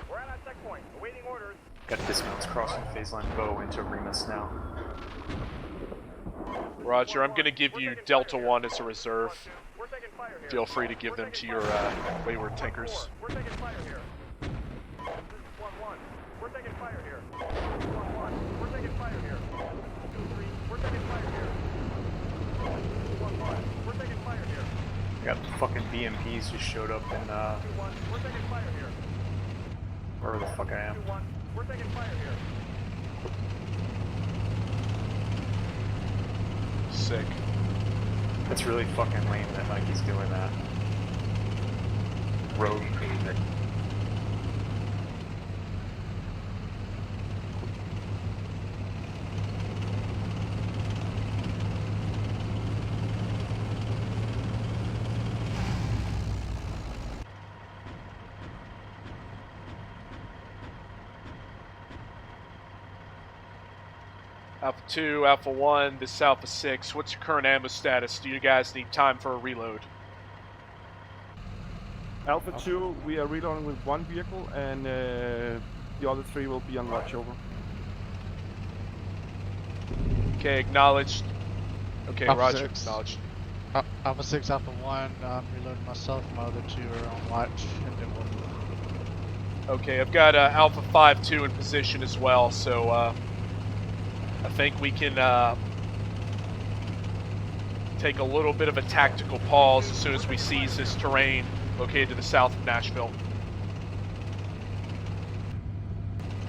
We're at our checkpoint. Awaiting orders. Got dismounts crossing phase line bow into Remus now. Roger, I'm going to give you Delta 1 as a reserve. We're taking fire here. Feel free to give them to your wayward tankers. We're taking fire here. This is 1-1. We're taking fire here. 1-1. We're taking fire here. 2-3. We're taking fire here. 1-1. We're taking fire here. I got fucking BMPs just showed up in, 2-1, we're taking fire here. wherever the fuck I am. 2-1, we're taking fire here. Sick. That's really fucking lame that Mikey's doing that. Rogue. Alpha 2, Alpha 1, this is Alpha 6. What's your current ammo status? Do you guys need time for a reload? Alpha 2, we are reloading with one vehicle, and the other 3 will be on watchover. Okay, acknowledged. Okay, Alpha roger, 6. acknowledged. Alpha 6, Alpha 1, I'm reloading myself, my other 2 are on watch, and then we'll... Okay, I've got Alpha 5-2 in position as well, so I think we can take a little bit of a tactical pause as soon as we seize this terrain located to the south of Nashville.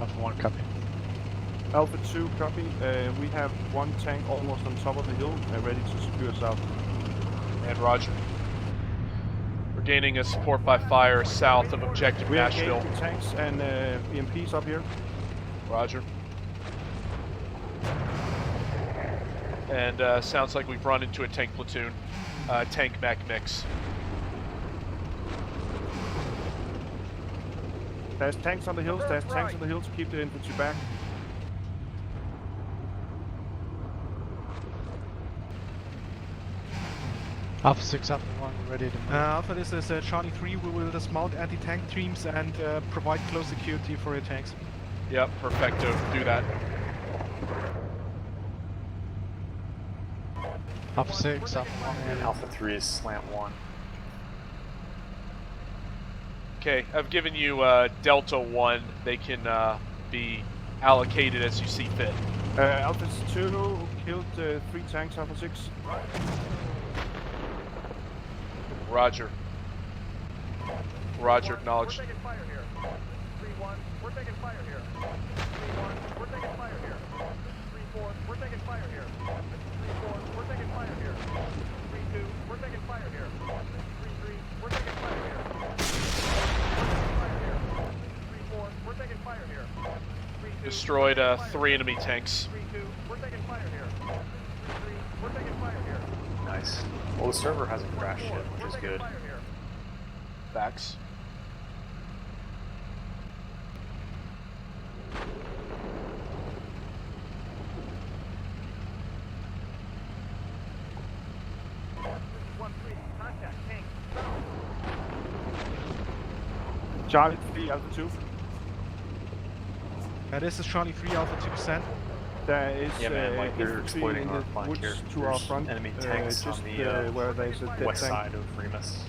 Alpha 1, copy. Alpha 2, copy. We have one tank almost on top of the hill, ready to secure south. And roger. We're gaining a support by fire south of objective We are Nashville. gaining tanks and BMPs up here. Roger. And sounds like we've run into a tank platoon. Tank mech mix. There's tanks on the hills, there's tanks on the hills, keep the infantry back. Alpha 6, Alpha 1, we're ready to move. Alpha, this is Charlie 3. We will dismount anti-tank teams and provide close security for your tanks. Yep, perfecto. Do that. Alpha 6, Alpha 1, And Alpha 3 is slant 1. Okay, I've given you Delta 1. They can be allocated as you see fit. Alpha 2 killed 3 tanks, Alpha 6. Roger. Roger, acknowledged. We're taking fire here. 3-1, we're taking fire here. 3-1, we're taking fire here. 3-4, we're taking fire here. 3-4, we're taking fire here. 3-2, we're taking fire here. 3-3, we're taking fire here. 3-4, we're taking fire here. 3-2, Destroyed 3 enemy tanks. 3-2, we're taking fire here. 3-3, we're taking fire here. Nice. Well, the server hasn't crashed yet, which is good. Facts. Charlie 3, Alpha 2. This is Charlie 3, Alpha 2%. There is Yeah, man, like they're infantry exploiting in our the flank woods here. to our There's front, enemy tanks just on the where there's a dead west tank. side of Remus.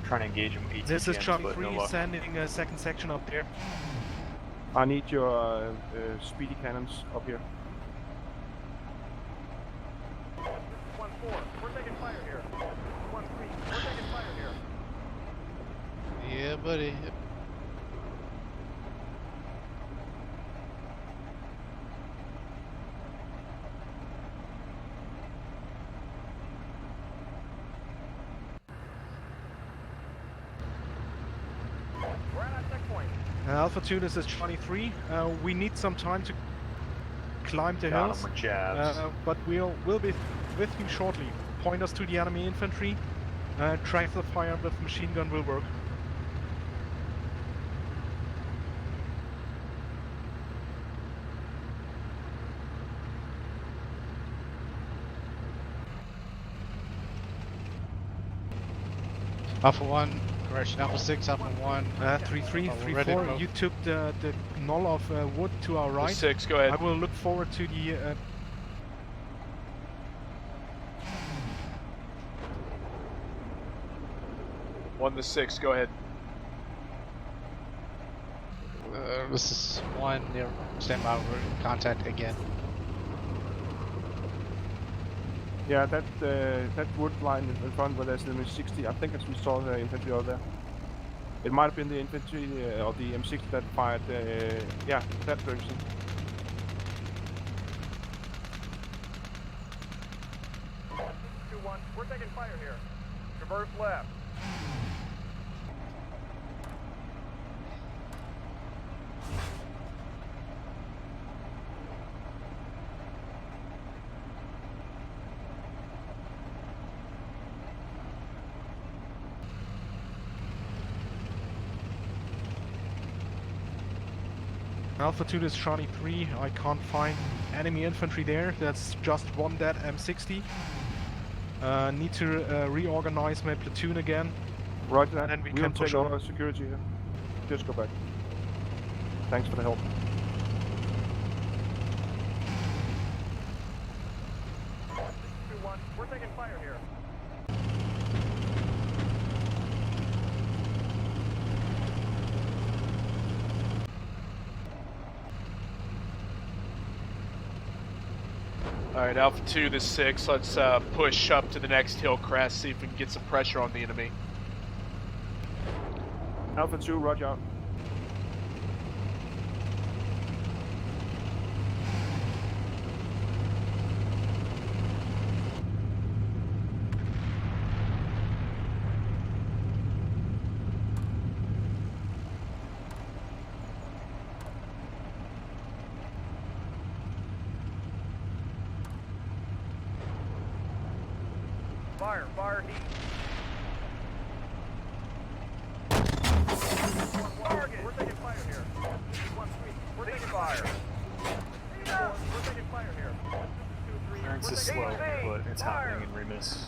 Trying to engage them with This is ATGMs, Charlie but 3 no luck. sending a second section up there. I need your speedy cannons up here. 1-4, we're taking fire here. 1-3, we're taking fire here. Yeah, buddy. We're at our checkpoint. Alpha 2, this is Charlie 3. We need some time to climb the Got 'em hills, with jabs. but we'll be with you shortly. Point us to the enemy infantry. Track the fire with machine gun will work. Alpha 1, correction, Alpha 6, Alpha 1. 3-3, Oh, we're ready to 3-4, move. you took the knoll of wood to our right. 6, go ahead. I will look forward to the... One to 6, go ahead. This is 1 near stand by, we're in contact again. Yeah, that wood line in front where there's the M60, I think as we saw the infantry over there. It might have been the infantry or the M60 that fired, yeah, that direction. We're taking fire here. Traverse left. Alpha 2 is Charlie 3. I can't find enemy infantry there. That's just one dead M60. Need to reorganize my platoon again. Roger that. And then we We'll can push take on. over security here. Just go back. Thanks for the help. We're taking fire here. Alright, Alpha 2, this 6. Let's push up to the next hill crest, see if we can get some pressure on the enemy. Alpha 2, roger out. Fire heat. Target. We're taking fire here. This is 1-3. We're taking fire. We're taking fire here. This is 2-3. Clearance is slow, but it's happening in Remus.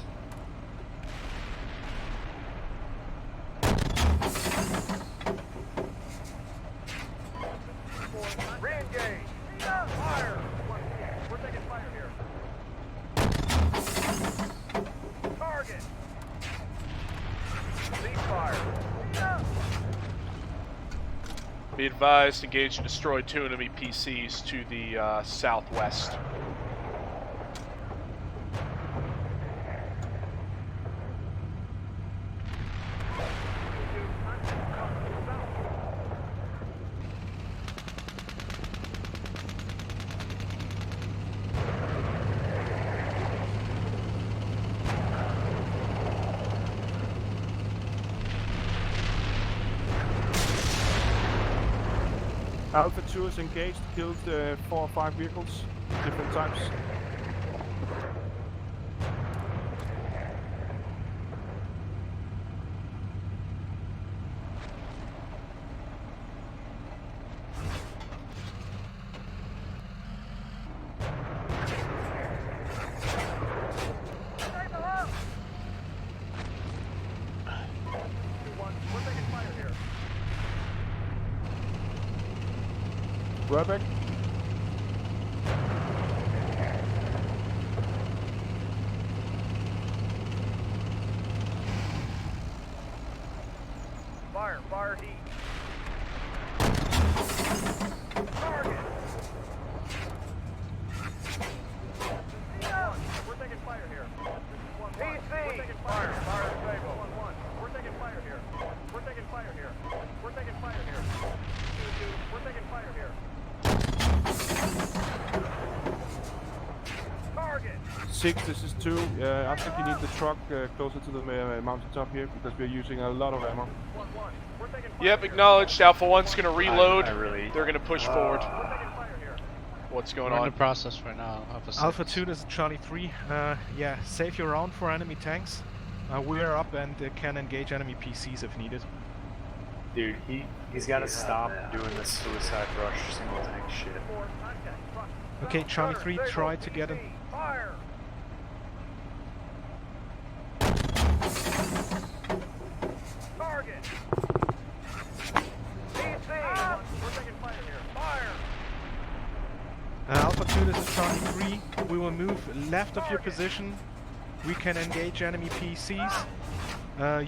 Re-engage. Fire. We're taking fire here. Target. Ceasefire. Be advised, engage and destroy 2 enemy PCs to the southwest. Alpha 2 is engaged, killed 4 or 5 vehicles, different types. We're taking fire here. Rohrbeck. Fire heat. Target. We're taking fire here. This is 1-1. We're taking fire. Fire stable. 1-1. We're taking fire here. We're taking fire here. We're taking fire here. 2-2. We're taking fire here. Target. 6, this is 2. I think you need the truck closer to the mountaintop here because we're using a lot of ammo. 1-1. We're taking fire Yep, here. acknowledged. Alpha 1's going to reload. I really... They're going to push forward. We're taking fire here. What's going We're in on? the process right now. Alpha 2 is Charlie 3. Yeah, save your round for enemy tanks. We're up and can engage enemy PCs if needed. Dude, he's got to stop doing this suicide rush single tank shit. Okay, Charlie 3, try to get in. Fire. Target. PC. We're taking fire here. Fire. Alpha 2, this is Charlie 3. We will move left of your position. We can engage enemy PCs.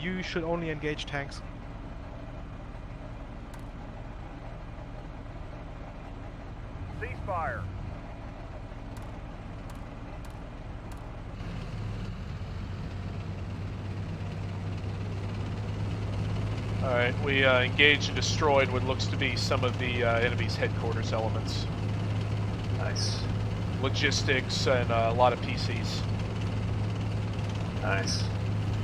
You should only engage tanks. Ceasefire. Alright, we engaged and destroyed what looks to be some of the enemy's headquarters elements. Nice. Logistics and a lot of PCs. Nice.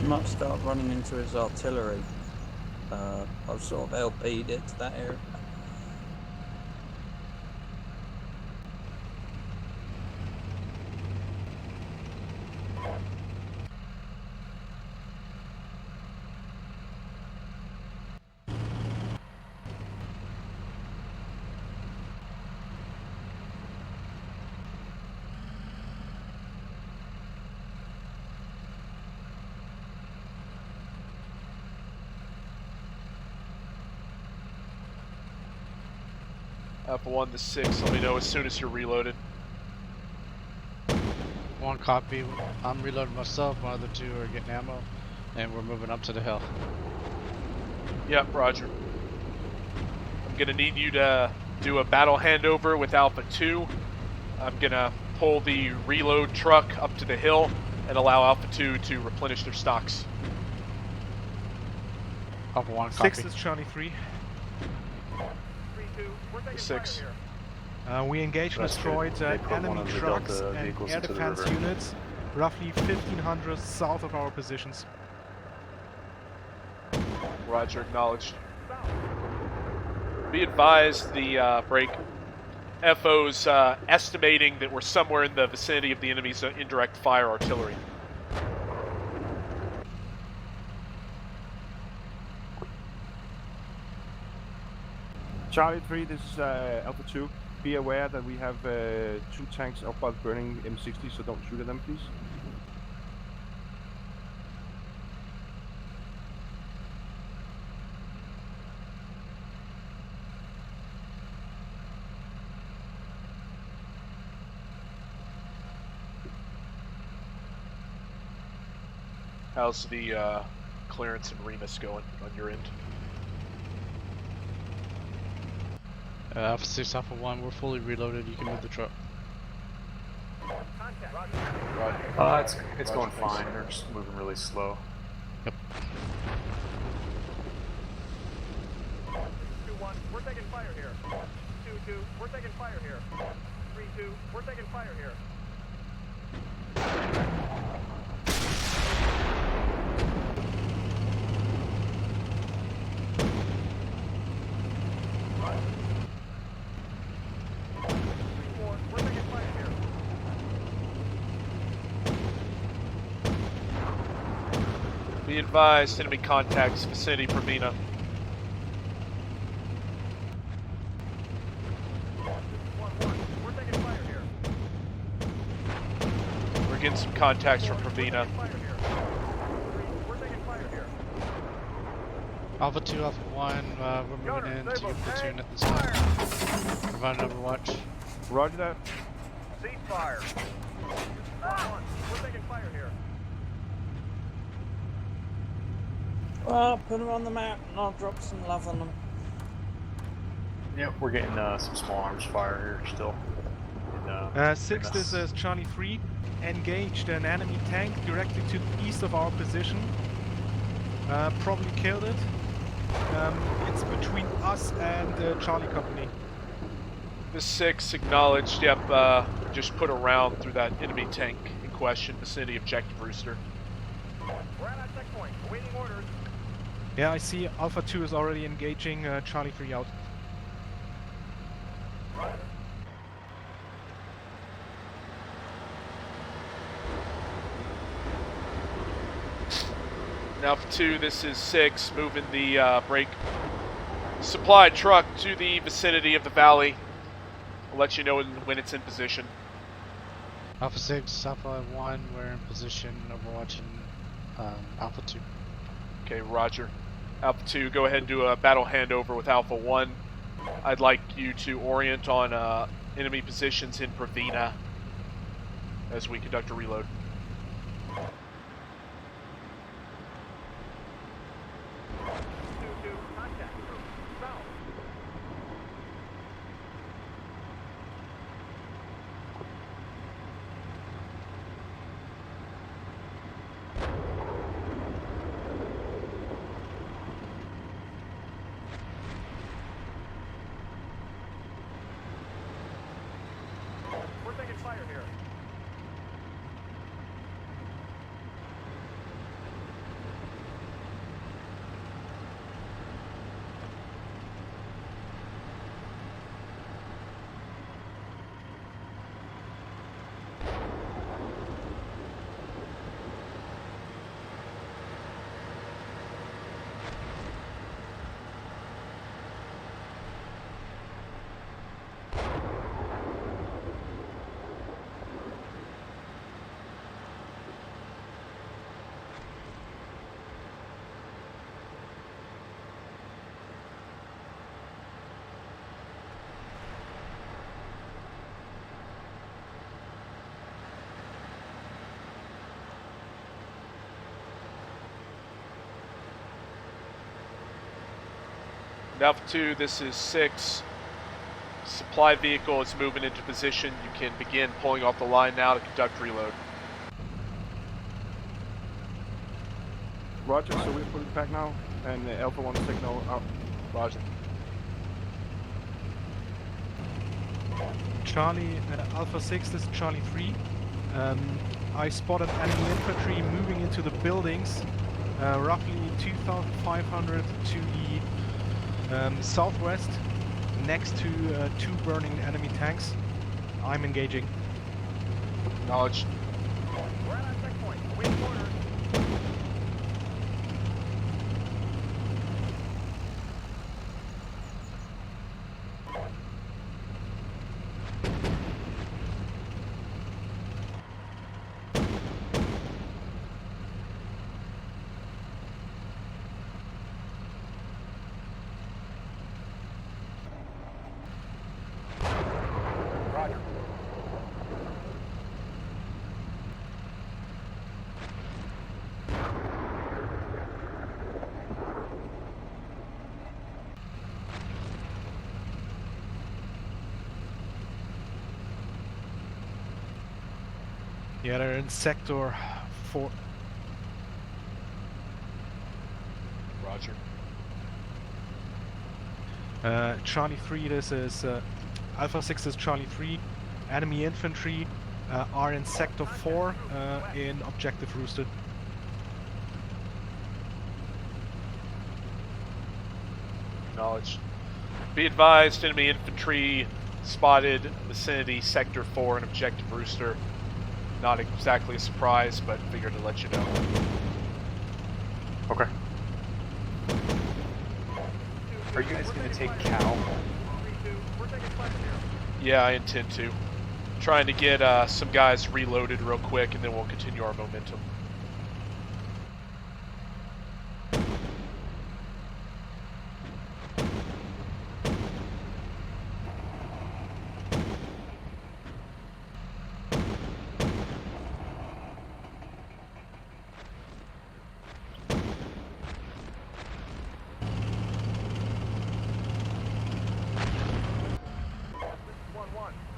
He might start running into his artillery. I've sort of LP'd it to that area. Alpha 1 to 6, let me know as soon as you're reloaded. 1 copy. I'm reloading myself. 1 of the 2 are getting ammo, and we're moving up to the hill. Yep, roger. I'm gonna need you to do a battle handover with Alpha 2. I'm gonna pull the reload truck up to the hill and allow Alpha 2 to replenish their stocks. Alpha 1 copy. 6 is Charlie 3. 3-2, we're taking 6. fire here. We engaged and That's good. destroyed They put one enemy of the trucks Delta and vehicles air into the defense river. units roughly 1500 south of our positions. Roger, acknowledged. Be advised, the break FO's estimating that we're somewhere in the vicinity of the enemy's indirect fire artillery. Charlie 3, this is Alpha 2. Be aware that we have 2 tanks up by the burning M60, so don't shoot at them, please. How's the clearance and Remus going on your end? Alpha 6, Alpha 1, we're fully reloaded. You can move the truck. Contact. Roger. It's going fine. They're just moving really slow. Yep. 2-1, we're taking fire here. 2-2, we're taking fire here. 3-2, we're taking fire here. We're taking fire here. Be advised, enemy contacts vicinity Provena. 1-1, we're taking fire here. We're getting some contacts from Provena. Fire here. 3, we're taking fire here. Alpha 2, Alpha 1, we're moving into your platoon at this time. Providing overwatch. Roger that. Ceasefire. 1-1, we're taking fire here. Well, put them on the map and I'll drop some love on them. Yep, we're getting some small arms fire here still. And, 6, this is Charlie 3. Engaged an enemy tank directly to the east of our position. Probably killed it. It's between us and Charlie Company. This 6 acknowledged, yep, just put a round through that enemy tank in question, vicinity objective Rooster. We're at our checkpoint, awaiting orders. Yeah, I see Alpha 2 is already engaging Charlie 3 out. Roger. Now for 2, this is 6, moving the break supply truck to the vicinity of the valley. I'll let you know when it's in position. Alpha 6, Alpha 1, we're in position, overwatching Alpha 2. Okay, roger. Alpha 2, go ahead and do a battle handover with Alpha 1. I'd like you to orient on enemy positions in Provena as we conduct a reload. Contact. South. Alpha 2, this is 6. Supply vehicle is moving into position. You can begin pulling off the line now to conduct reload. Roger, so we're pulling back now, and Alpha 1 signal out. Roger. Charlie, Alpha 6, this is Charlie 3. I spotted enemy infantry moving into the buildings, roughly 2,500 to the southwest, next to 2 burning enemy tanks. I'm engaging. Acknowledged. We're at our checkpoint. Awaiting orders. Roger. Yeah, they're in sector 4. Roger. Charlie 3, this is Alpha 6 is Charlie 3. Enemy infantry are in sector 4 in objective Rooster. Acknowledged. Be advised, enemy infantry spotted vicinity sector 4 and objective Rooster. Not exactly a surprise, but figured to let you know. Okay. Are you guys going to take Cal? We're taking fire here. Yeah, I intend to. Trying to get some guys reloaded real quick, and then we'll continue our momentum.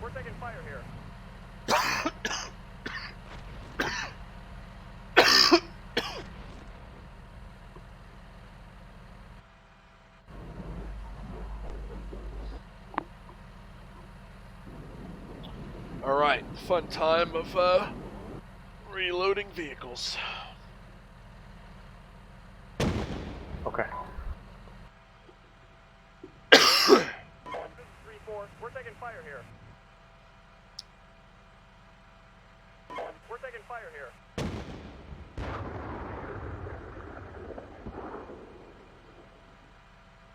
We're taking fire here. Alright, fun time of reloading vehicles. Okay. 3-4, we're taking fire here. We're taking fire here.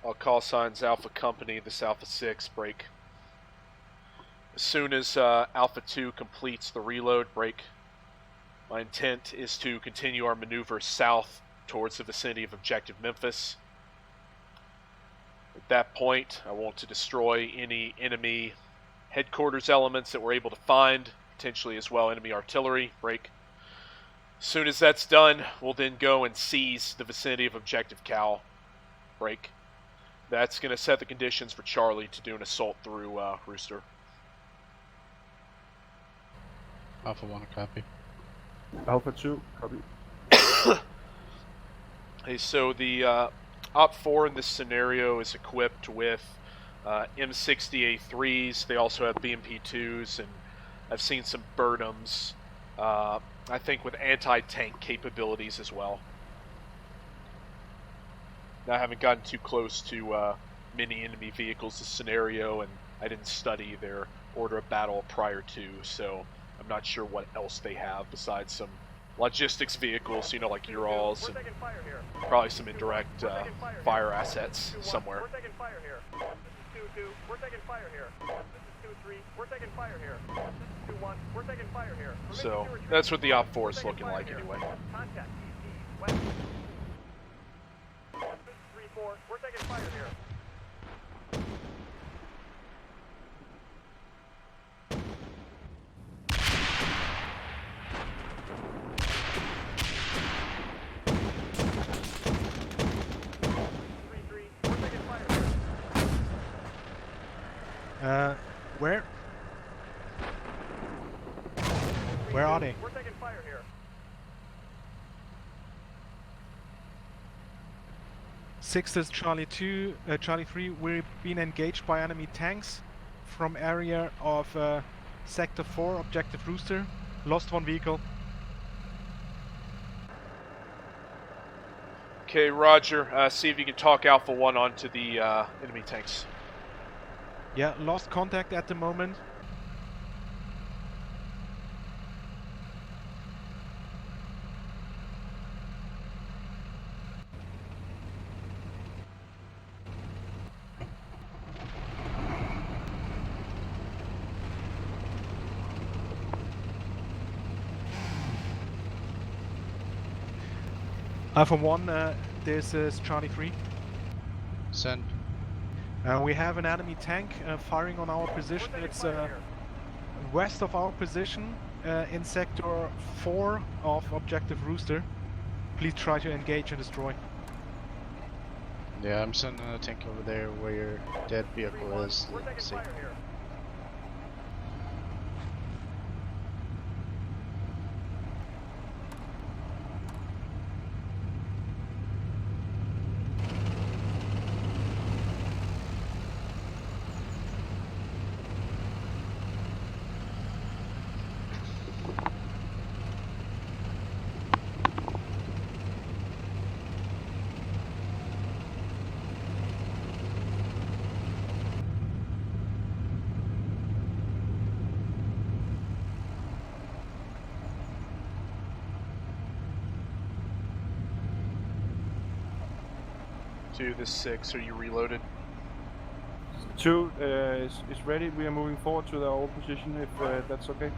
I'll call signs Alpha Company, this Alpha 6, break. As soon as Alpha 2 completes the reload, break. My intent is to continue our maneuver south towards the vicinity of Objective Memphis. At that point, I want to destroy any enemy headquarters elements that we're able to find, potentially as well enemy artillery, break. As soon as that's done, we'll then go and seize the vicinity of Objective Cal, break. That's going to set the conditions for Charlie to do an assault through Rooster. Alpha 1, copy. Alpha 2, copy. Hey, so the Op 4 in this scenario is equipped with M60A3s. They also have BMP2s, and I've seen some Burnhams, I think with anti-tank capabilities as well. Now, I haven't gotten too close to many enemy vehicles this scenario, and I didn't study their order of battle prior to, so I'm not sure what else they have besides some logistics vehicles, you know, like Urals, and probably some indirect fire assets somewhere. We're taking fire here. This is 2-2, we're taking fire here. This is 2-3, we're taking fire here. This is 2-1, we're taking fire here. So that's what the Op 4 is looking like anyway. Contact EC west. This is 3-4, we're taking fire here. Where? Where are they? We're taking fire here. 6 is Charlie 2, Charlie 3. We're being engaged by enemy tanks from area of Sector 4, Objective Rooster. Lost 1 vehicle. Okay, Roger. See if you can talk Alpha 1 onto the enemy tanks. Yeah, lost contact at the moment. Alpha 1, this is Charlie 3. Send. We have an enemy tank firing on our position. It's west of our position in Sector 4 of Objective Rooster. Please try to engage and destroy. Yeah, I'm sending a tank over there where your dead vehicle is. See. This 6, are you reloaded? 2 is ready. We are moving forward to the old position if that's okay.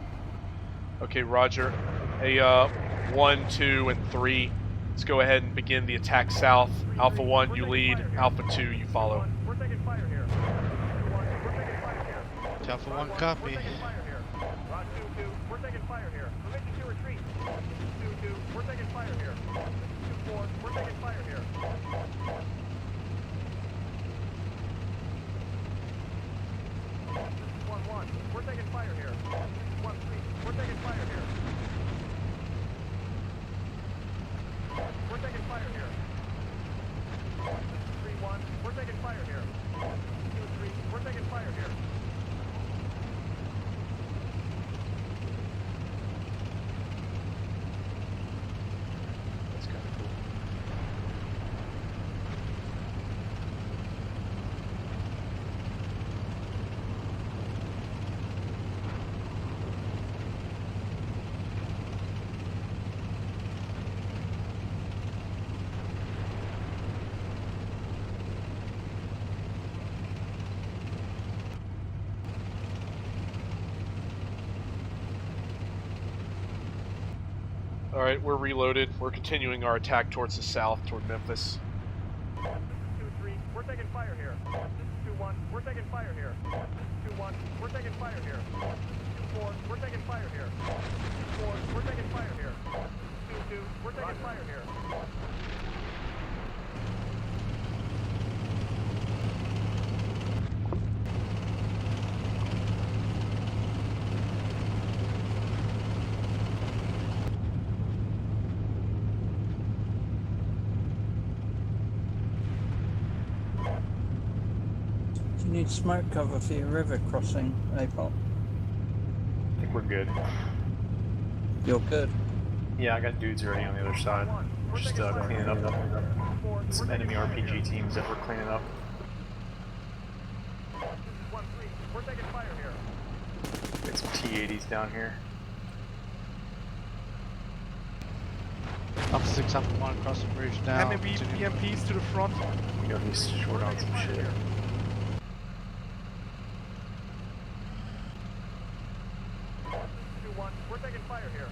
Okay, Roger. Hey, 1, 2, and 3. Let's go ahead and begin the attack south. Alpha 1, you lead. Alpha 2, you follow. We're taking fire here. We're taking fire here. Alpha 1, copy. We're taking fire here. Rod 2-2, we're taking fire here. Permission to retreat. 2-2, we're taking fire here. 2-4, we're taking fire here. This is 1-1, we're taking fire here. This is 1-3, we're taking fire here. We're taking fire here. This is 3-1, we're taking fire here. This is 2-3, we're taking fire here. That's kind of cool. Alright, we're reloaded. We're continuing our attack towards the south, toward Memphis. This is 2-3, we're taking fire here. This is 2-1, we're taking fire here. This is 2-1, we're taking fire here. This is 2-4, we're taking fire here. This is 4, we're taking fire here. This is 2-2, we're taking fire here. Do you need smoke cover for your river crossing, APOP? I think we're good. You're good. Yeah, I got dudes already on the other side. Just cleaning up some enemy RPG teams that we're cleaning up. This is 1-3, we're taking fire here. Got some T-80s down here. Alpha 6, Alpha 1 across the bridge now. Enemy PMPs to the front. We got these short on some shit. 2-1, we're taking fire here.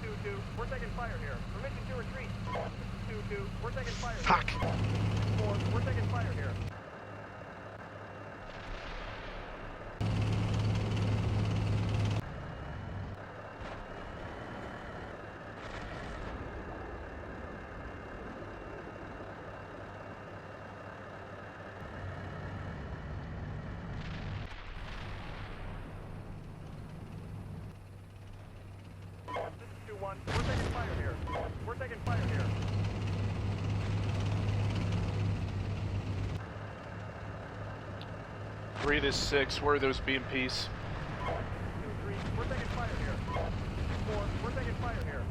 2-2, we're taking fire here. Permission to retreat. 2-2, we're taking fire here. Fuck! 4, we're taking fire here. 2-1, we're taking fire here. We're taking fire here. Three to 6, where are those BMPs? 2-3, we're taking fire here. 2-4, we're taking fire here.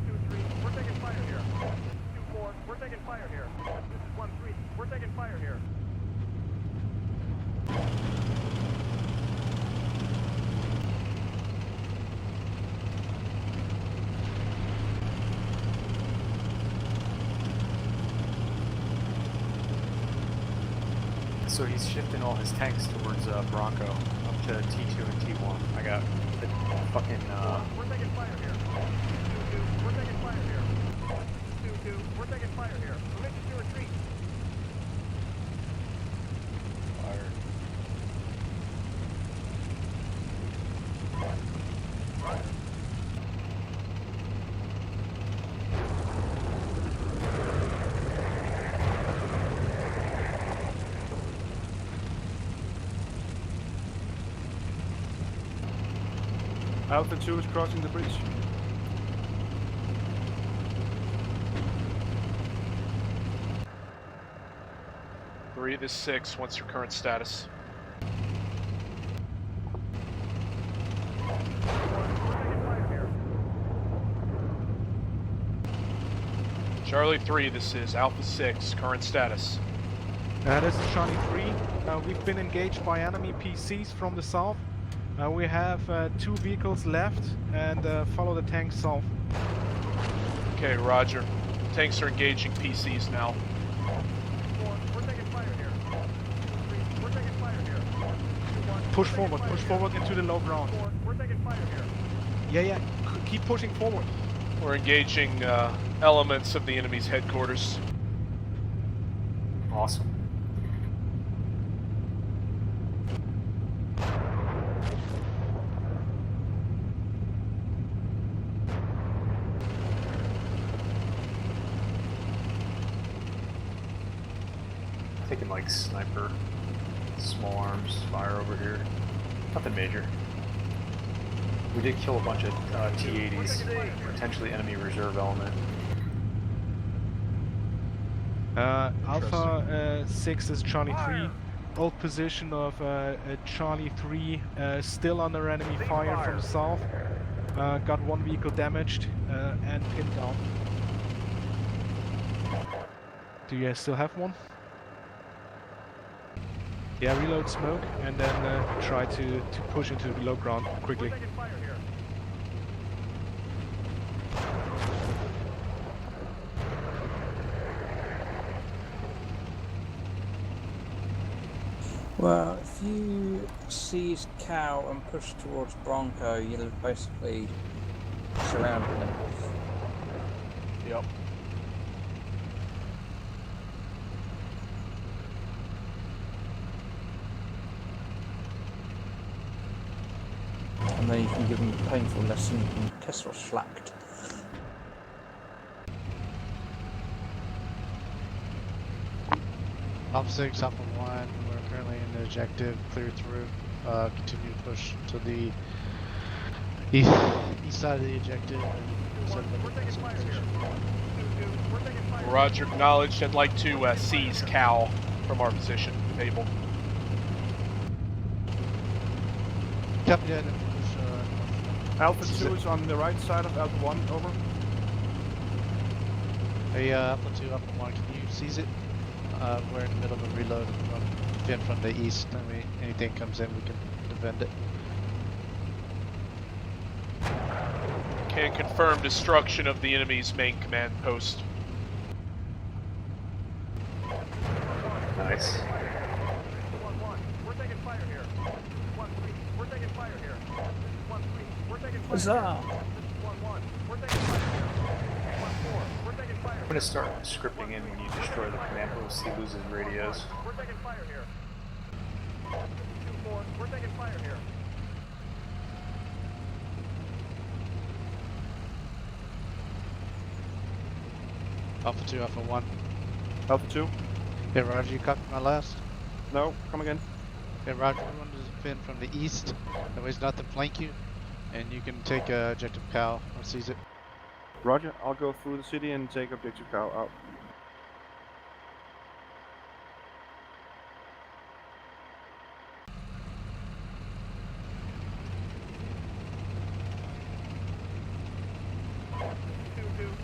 2-3, we're taking fire here. 2-4, we're taking fire here. This is 1-3, we're taking fire here. So he's shifting all his tanks towards Bronco, up to T2 and T1. I got the fucking We're taking fire here. 2-2, we're taking fire here. 2-2, we're taking fire here. Permission to retreat. Fire. Roger. Alpha 2 is crossing the bridge. Three to 6, what's your current status? Charlie 3, this is Alpha 6, current status. This is Charlie 3. We've been engaged by enemy PCs from the south. We have 2 vehicles left and follow the tank south. Okay, roger. Tanks are engaging PCs now. We're taking fire here. 2-3, we're taking fire here. 2-1, Push forward into the low ground. 4, we're taking fire here. Yeah, keep pushing forward. We're engaging elements of the enemy's headquarters. awesome. Taking like sniper, small arms fire over here. Nothing major. We did kill a bunch of T-80s, potentially enemy reserve element. Alpha 6 is Charlie 3. Old position of Charlie 3 still under enemy fire from the south. Got 1 vehicle damaged and pinned down. Do you still have one? Yeah, reload smoke and then try to push into the low ground quickly. We're taking fire here. Well, if you seize Cow and push towards Bronco, you'll basically surround them. Yep. And then you can give them a painful lesson in Tesla Schlacht. Alpha 6, Alpha 1, we're currently in the objective, clear through. Continue to push to the east side of the objective. We're taking fire here. 2-2, we're taking fire. Roger, acknowledged. I'd like to seize Cal from our position, Able. Copy that. Push, Alpha 2 is on the right side of Alpha 1, over. Hey, Alpha 2, Alpha 1, can you seize it? We're in the middle of a reload from the east. I mean, anything comes in, we can defend it. Can confirm destruction of the enemy's main command post. Nice. 1-1, we're taking fire here. 1-3, we're taking fire here. 1-3, we're taking fire Huzzah! here. 1-1, we're taking fire here. 1-4, we're taking fire I'm here. gonna start scripting in when you destroy the command post, he loses radios. We're taking fire here. 2-4, we're taking fire here. Alpha 2, Alpha 1. Alpha 2. Okay, Roger, you copy my last? No, come again. Okay, Roger, we want to defend from the east. That way it's not to flank you. And you can take objective Cal or seize it. Roger, I'll go through the city and take objective cow out.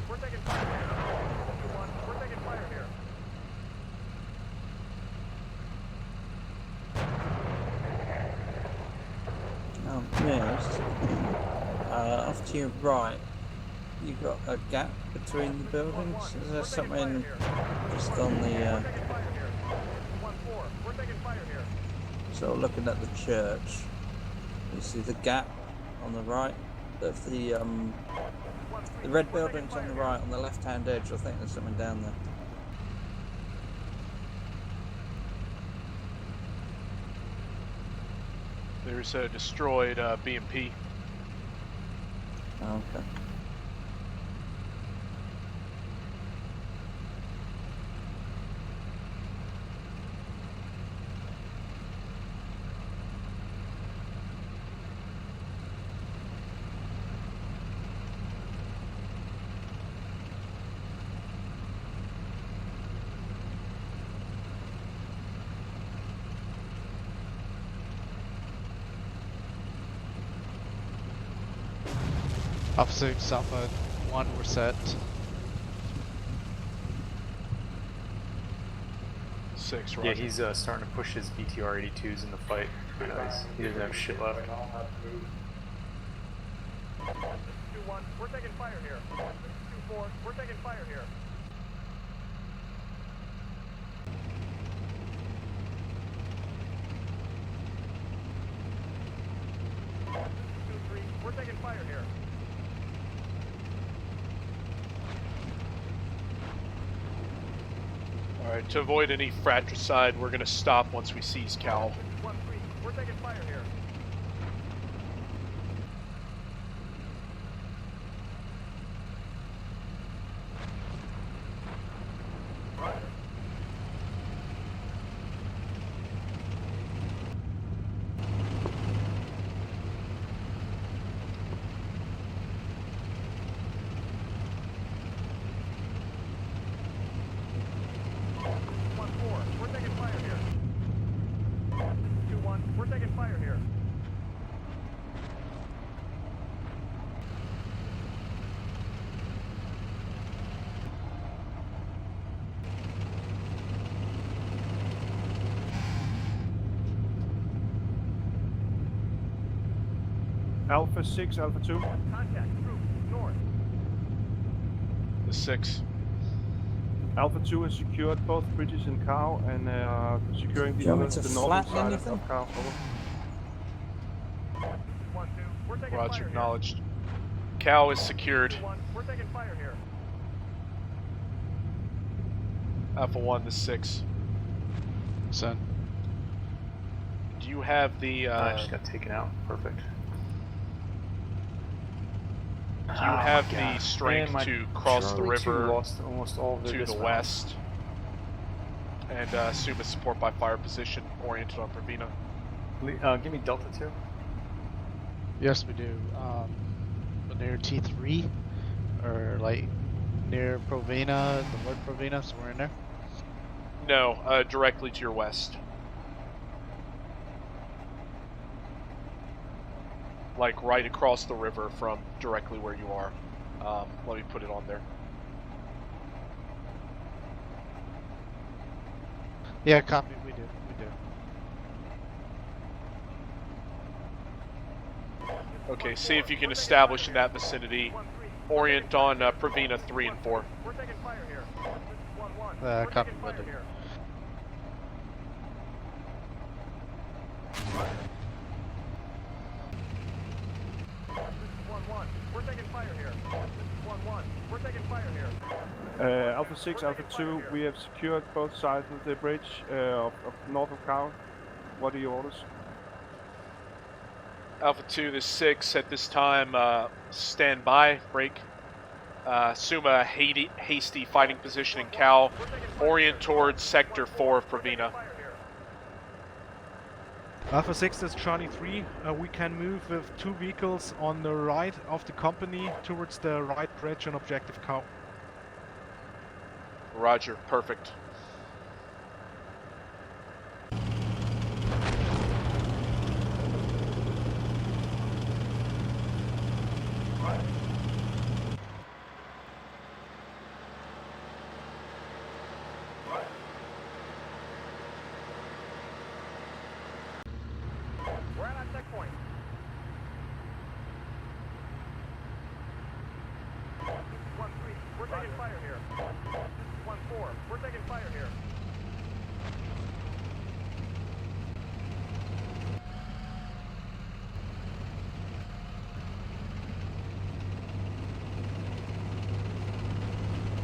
We're taking fire here. 2-1, we're taking fire here. Oh, yes. Off to your right, you've got a gap between the buildings. Is there something just on the sort of looking at the church? You see the gap on the right of the red building's on the right, on the left-hand edge. I think there's something down there. There's a destroyed BMP. Okay. Alpha 6, Alpha 1, we're set. 6, Yeah, Roger. he's starting to push his BTR 82s in the fight. He doesn't have shit left. 2-1, we're taking fire here. 2-4, we're taking fire here. We're taking fire here. Alright, to avoid any fratricide, we're going to stop once we seize Cal. 1-3, we're taking fire here. Roger. We're taking fire here. 2-1, we're taking fire here. Alpha 6, Alpha 2. Contact, troops, north. The 6. Alpha 2 has secured both bridges in Cow and securing Do the you want me others, to the northern flatten side anything? of Cow. Over. 1-2, we're taking Roger, fire acknowledged. Cal is secured. here. 2-1, we're taking fire here. Alpha 1, the 6. Son. Do you have the... I just got taken out. Perfect. Do you have the strength to cross the river lost almost all of to the west and assume a support by fire position oriented on Pravina? Give me Delta 2. Yes, we do. Near T3, or like near Provena, the word Provena, somewhere in there. No, directly to your west. Like right across the river from directly where you are. Let me put it on there. Yeah, copy. We do. Okay, see if you can establish in that vicinity. Orient on Pravina 3 and 4. We're taking fire here. This is 1-1. We're Copy. taking fire here. This is 1-1. We're taking fire here. This is 1-1. We're taking fire here. Alpha 6, Alpha 2, we have secured both sides of the bridge of north of Cow. What are your orders? Alpha 2, the 6 at this time, stand by, break. Assume a hasty fighting position in Cal. Orient towards Sector 4 of Provena. Alpha 6 is Charlie 3. We can move with 2 vehicles on the right of the company towards the right bridge on objective Cow. Roger, perfect. We're at that checkpoint. 1-3, we're taking fire here. 1-4, we're taking fire here.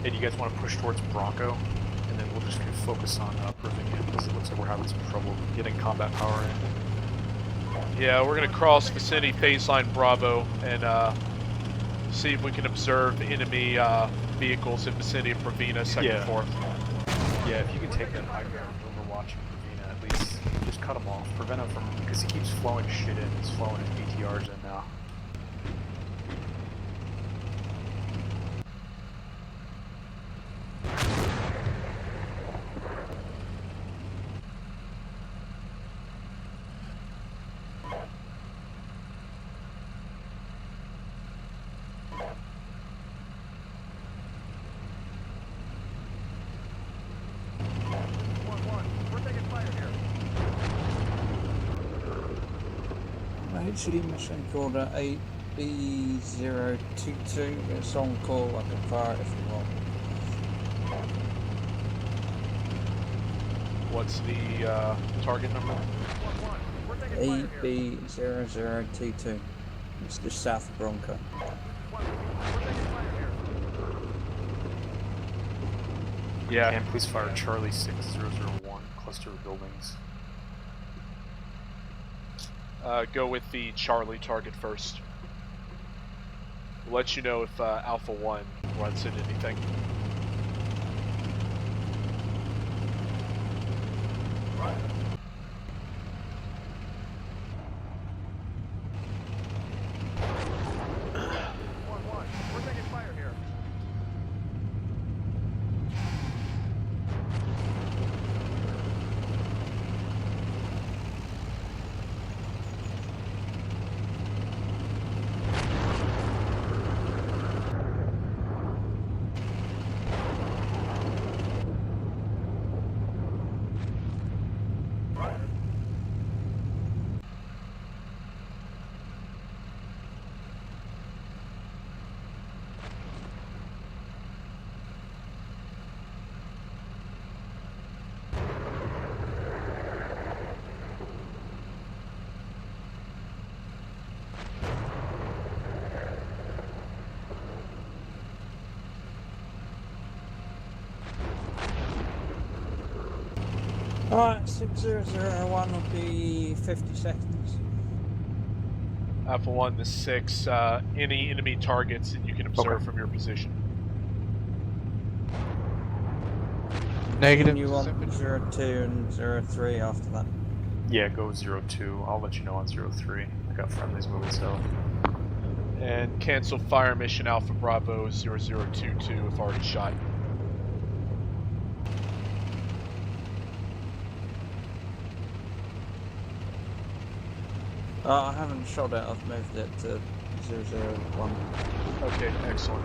Hey, do you guys want to push towards Bronco? And then we'll just focus on Provena, because it looks like we're having some trouble getting combat power in. Yeah, we're going to cross vicinity phase line Bravo and see if we can observe enemy vehicles in vicinity of Provena, Sector 4. Yeah, if you can take that high ground overwatching Provena, at least just cut him off. Prevent him from, because he keeps flowing shit in. He's flowing his BTRs in now. HCD mission called 8B022. It's on call. I can fire it if you want. What's the target number? 8B0022. It's just south of Bronco. Yeah. And please fire Charlie 6001, cluster of buildings. Go with the Charlie target first. We'll let you know if Alpha 1 runs into anything. We're taking fire here. Alright, 6001 will be 50 seconds. Alpha 1 to 6, any enemy targets that you can observe from your position. Negative. You want 02 and 03 after that. Yeah, go 02. I'll let you know on 03. I got friendlies moving south. And cancel fire mission Alpha Bravo 0022 if already shot. I haven't shot it, I've moved it to 001. Okay, excellent.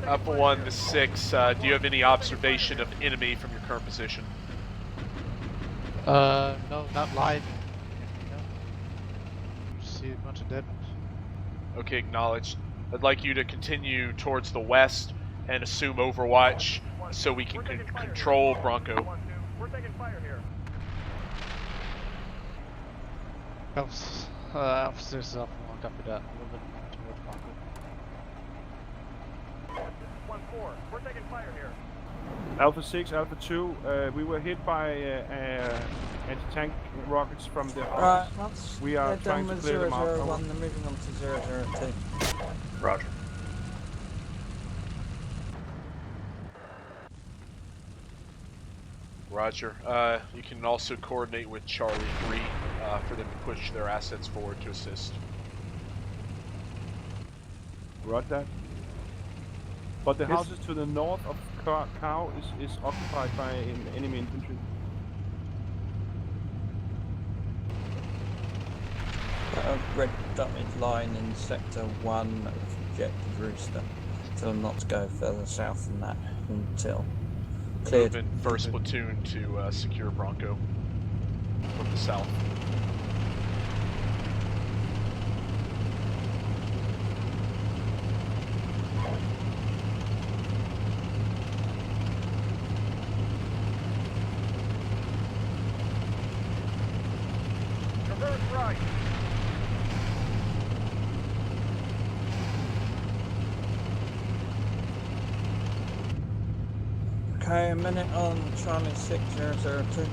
Alpha 1 to 6, do you have any observation of enemy from your current position? No, not live. No. Just see a bunch of dead ones. Okay, acknowledged. I'd like you to continue towards the west and assume overwatch so we can control Bronco. We're taking fire here. Officers up and walk up with that. A little bit towards Bronco. 1-4, we're taking fire here. Alpha 6, Alpha 2, we were hit by anti-tank rockets from the Right, house. once We are they're trying done to with clear them out. 001, they're moving on to 002. Roger. Roger. You can also coordinate with Charlie 3 for them to push their assets forward to assist. Roger that. But the Yes. houses to the north of Cow is occupied by enemy infantry. Red dotted line in sector 1 of objective Rooster. Tell them not to go further south than that until cleared. Moving first platoon to secure Bronco from the south. Traverse right. Okay, a minute on Charlie 6002.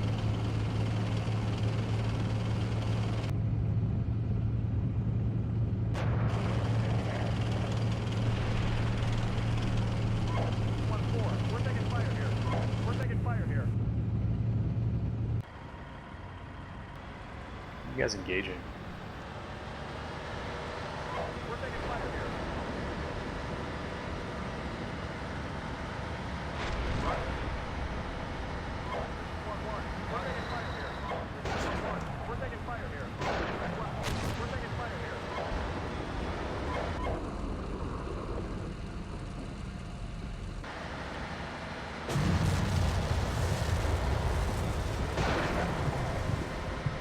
We're taking fire here. We're taking fire here. You guys engaging? We're taking fire here. We're taking fire here. We're taking fire here. We're taking fire here.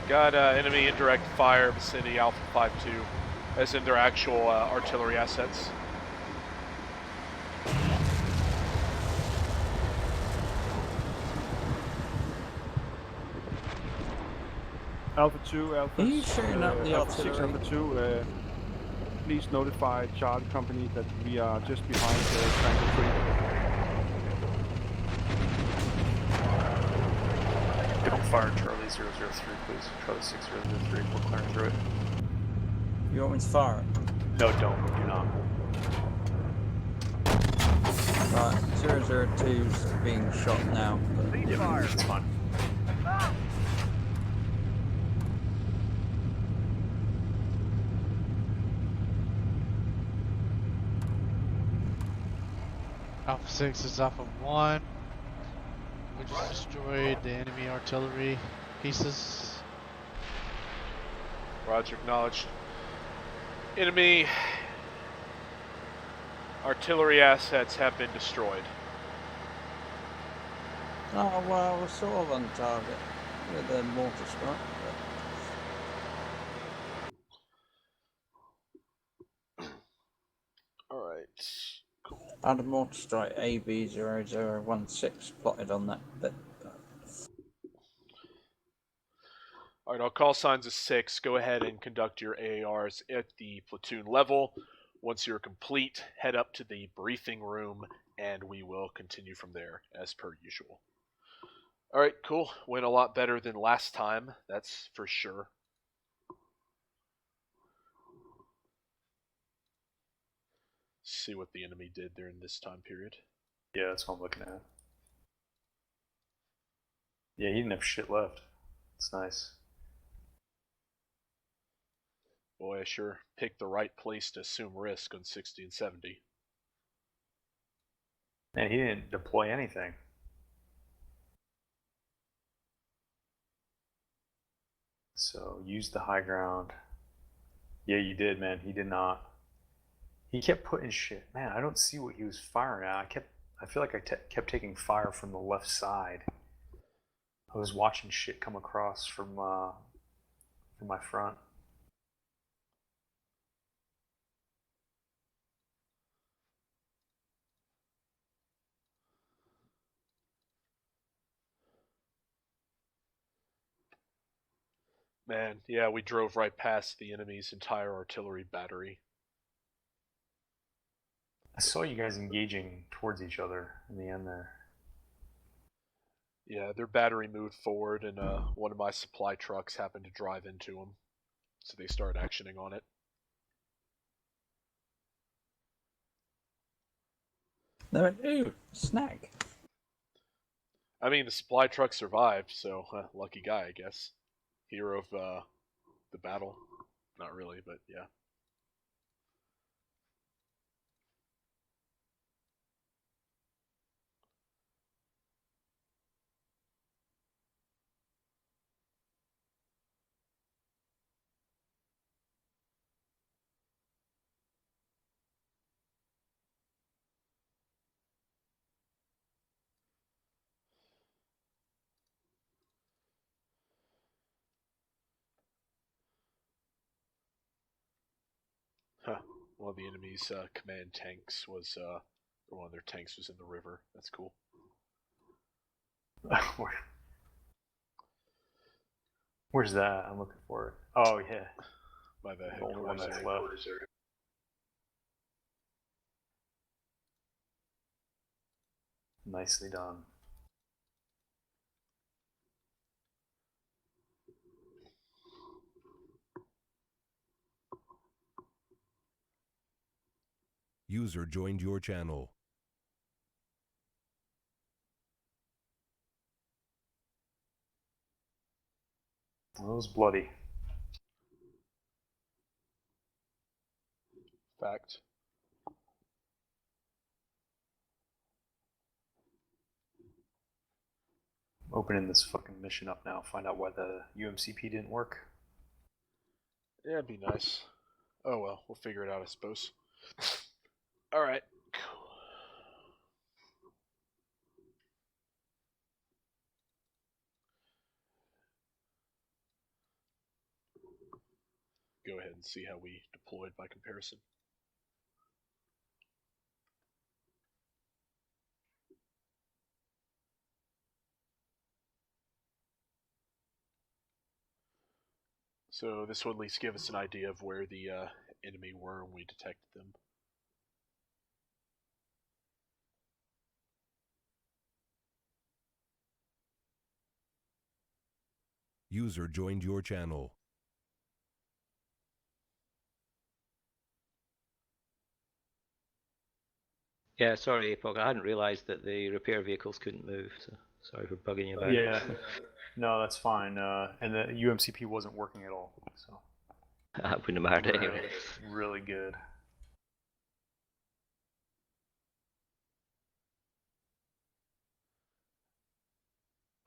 Got enemy indirect fire vicinity Alpha 5-2, as in their actual artillery assets. Alpha 2, Alpha, Are you shooting up the Alpha 6, artillery? Alpha 2, please notify Charlie Company that we are just behind the Tango 3. Don't fire Charlie 003, please. Charlie 6003, we're clearing through it. You want me to fire it? No, don't. Do not. Right, 002's being shot now. But Yeah, it's fine. Alpha 6 is Alpha 1. We just destroyed the enemy artillery pieces. Roger, acknowledged. Enemy artillery assets have been destroyed. oh well, we're sort of on target with a mortar strike. Alright. I had a mortar strike AB0016 plotted on that bit. Alright, I'll call signs of 6. Go ahead and conduct your AARs at the platoon level. Once you're complete, head up to the briefing room and we will continue from there as per usual. Alright, cool. Went a lot better than last time, that's for sure. See what the enemy did during this time period. Yeah, that's what I'm looking at. Yeah, he didn't have shit left. It's nice. Boy, I sure picked the right place to assume risk on 60 and 70. Man, he didn't deploy anything. So, use the high ground. Yeah, you did, man. He did not. He kept putting shit. Man, I don't see what he was firing at. I feel like I kept taking fire from the left side. I was watching shit come across from my front. Man, yeah, we drove right past the enemy's entire artillery battery. I saw you guys engaging towards each other in the end there. Yeah, their battery moved forward and one of my supply trucks happened to drive into them. So they started actioning on it. They went, ooh, snack. I mean, the supply truck survived, so lucky guy, I guess. Hero of the battle. Not really, but yeah. Huh. One of the enemy's command tanks was, or one of their tanks was in the river. That's cool. Where's that? I'm looking for it. Oh yeah. By the only one headquarters that's area. left. Nicely done. User joined your channel. That was bloody. Fact. Opening this fucking mission up now. Find out why the UMCP didn't work. Yeah, it'd be nice. Oh well, we'll figure it out, I suppose. Alright. Go ahead and see how we deployed by comparison. So this will at least give us an idea of where the enemy were when we detected them. User joined your channel. Yeah, sorry, Epoch. I hadn't realised that the repair vehicles couldn't move, so sorry for bugging you about Yeah. it. No, that's fine. And the UMCP wasn't working at all, so. I wouldn't have mattered anyway. Really good.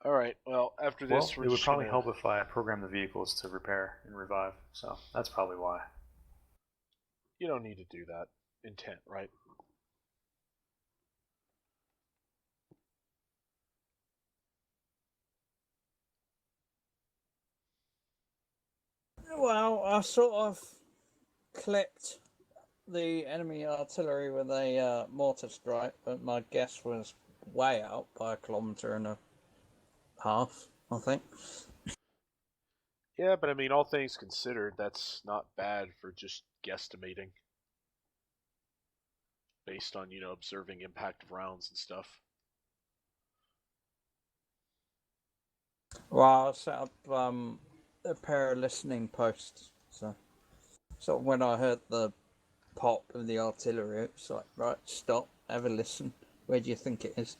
Alright, well, after this, Well, we're it would just probably gonna... help if I programmed the vehicles to repair and revive, so that's probably why. You don't need to do that. Intent, right? Well, I sort of clipped the enemy artillery with a mortar strike, but my guess was way out by a kilometre and a half, I think. Yeah, but I mean, all things considered, that's not bad for just guesstimating. Based on, observing impact of rounds and stuff. Well, I set up a pair of listening posts, so when I heard the pop of the artillery, it's like, right, stop, have a listen. Where do you think it is?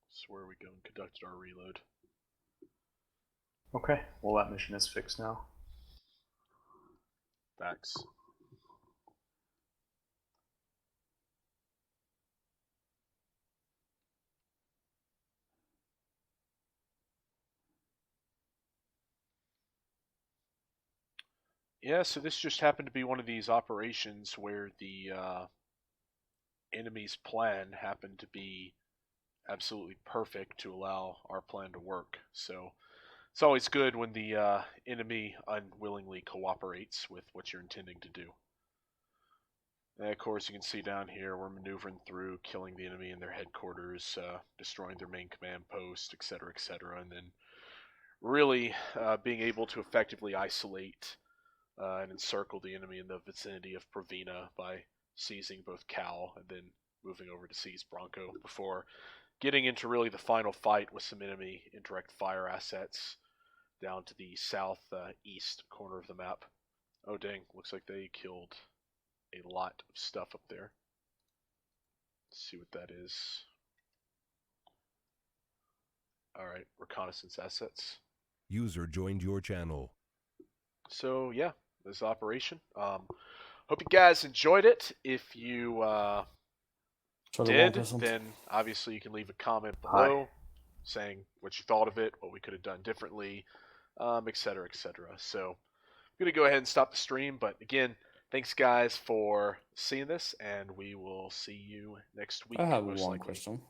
That's where we go and conducted our reload. Okay, well that mission is fixed now. Facts. Yeah, so this just happened to be one of these operations where the enemy's plan happened to be absolutely perfect to allow our plan to work. So it's always good when the enemy unwillingly cooperates with what you're intending to do. And of course, you can see down here we're maneuvering through, killing the enemy in their headquarters, destroying their main command post, etc., and then really being able to effectively isolate and encircle the enemy in the vicinity of Provina by seizing both Cal and then moving over to seize Bronco before getting into really the final fight with some enemy indirect fire assets down to the southeast corner of the map. Oh dang, looks like they killed a lot of stuff up there. Let's see what that is. Alright, reconnaissance assets. User joined your channel. So yeah, this operation. Hope you guys enjoyed it. If you did, then obviously you can leave a comment below saying what you thought of it, what we could have done differently, etc., etc. So I'm going to go ahead and stop the stream, but again, thanks guys for seeing this, and we will see you next week. I have most one likely. question.